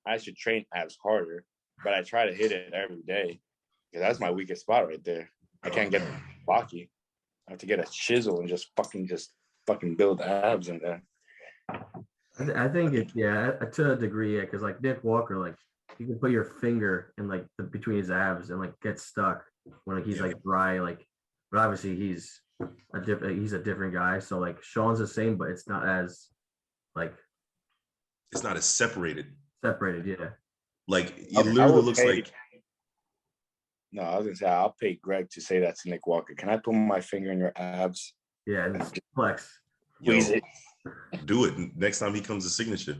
I should train abs harder, but I try to hit it every day because that's my weakest spot right there. I can't get blocky. I have to get a chisel and just fucking build abs in there. I think to a degree, yeah, because like Nick Walker, like you can put your finger in like between his abs and like get stuck when like, he's like dry, like. But obviously he's a different guy. So like Sean's the same, but it's not as like. It's not as separated. Yeah. Like it literally looks like. No, I was gonna say I'll pay Greg to say that to Nick Walker. Can I put my finger in your abs? Yeah, and it's flex. Squeeze it. Do it next time he comes to Signature.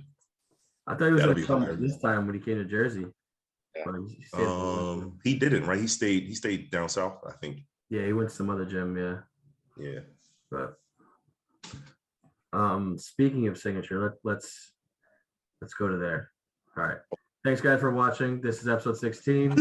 I thought he was gonna come this time when he came to Jersey. Yeah. He didn't, right? He stayed down south, I think. Yeah, he went to some other gym. Yeah. But speaking of Signature, let's go to there. All right. Thanks, guys, for watching. This is episode 16.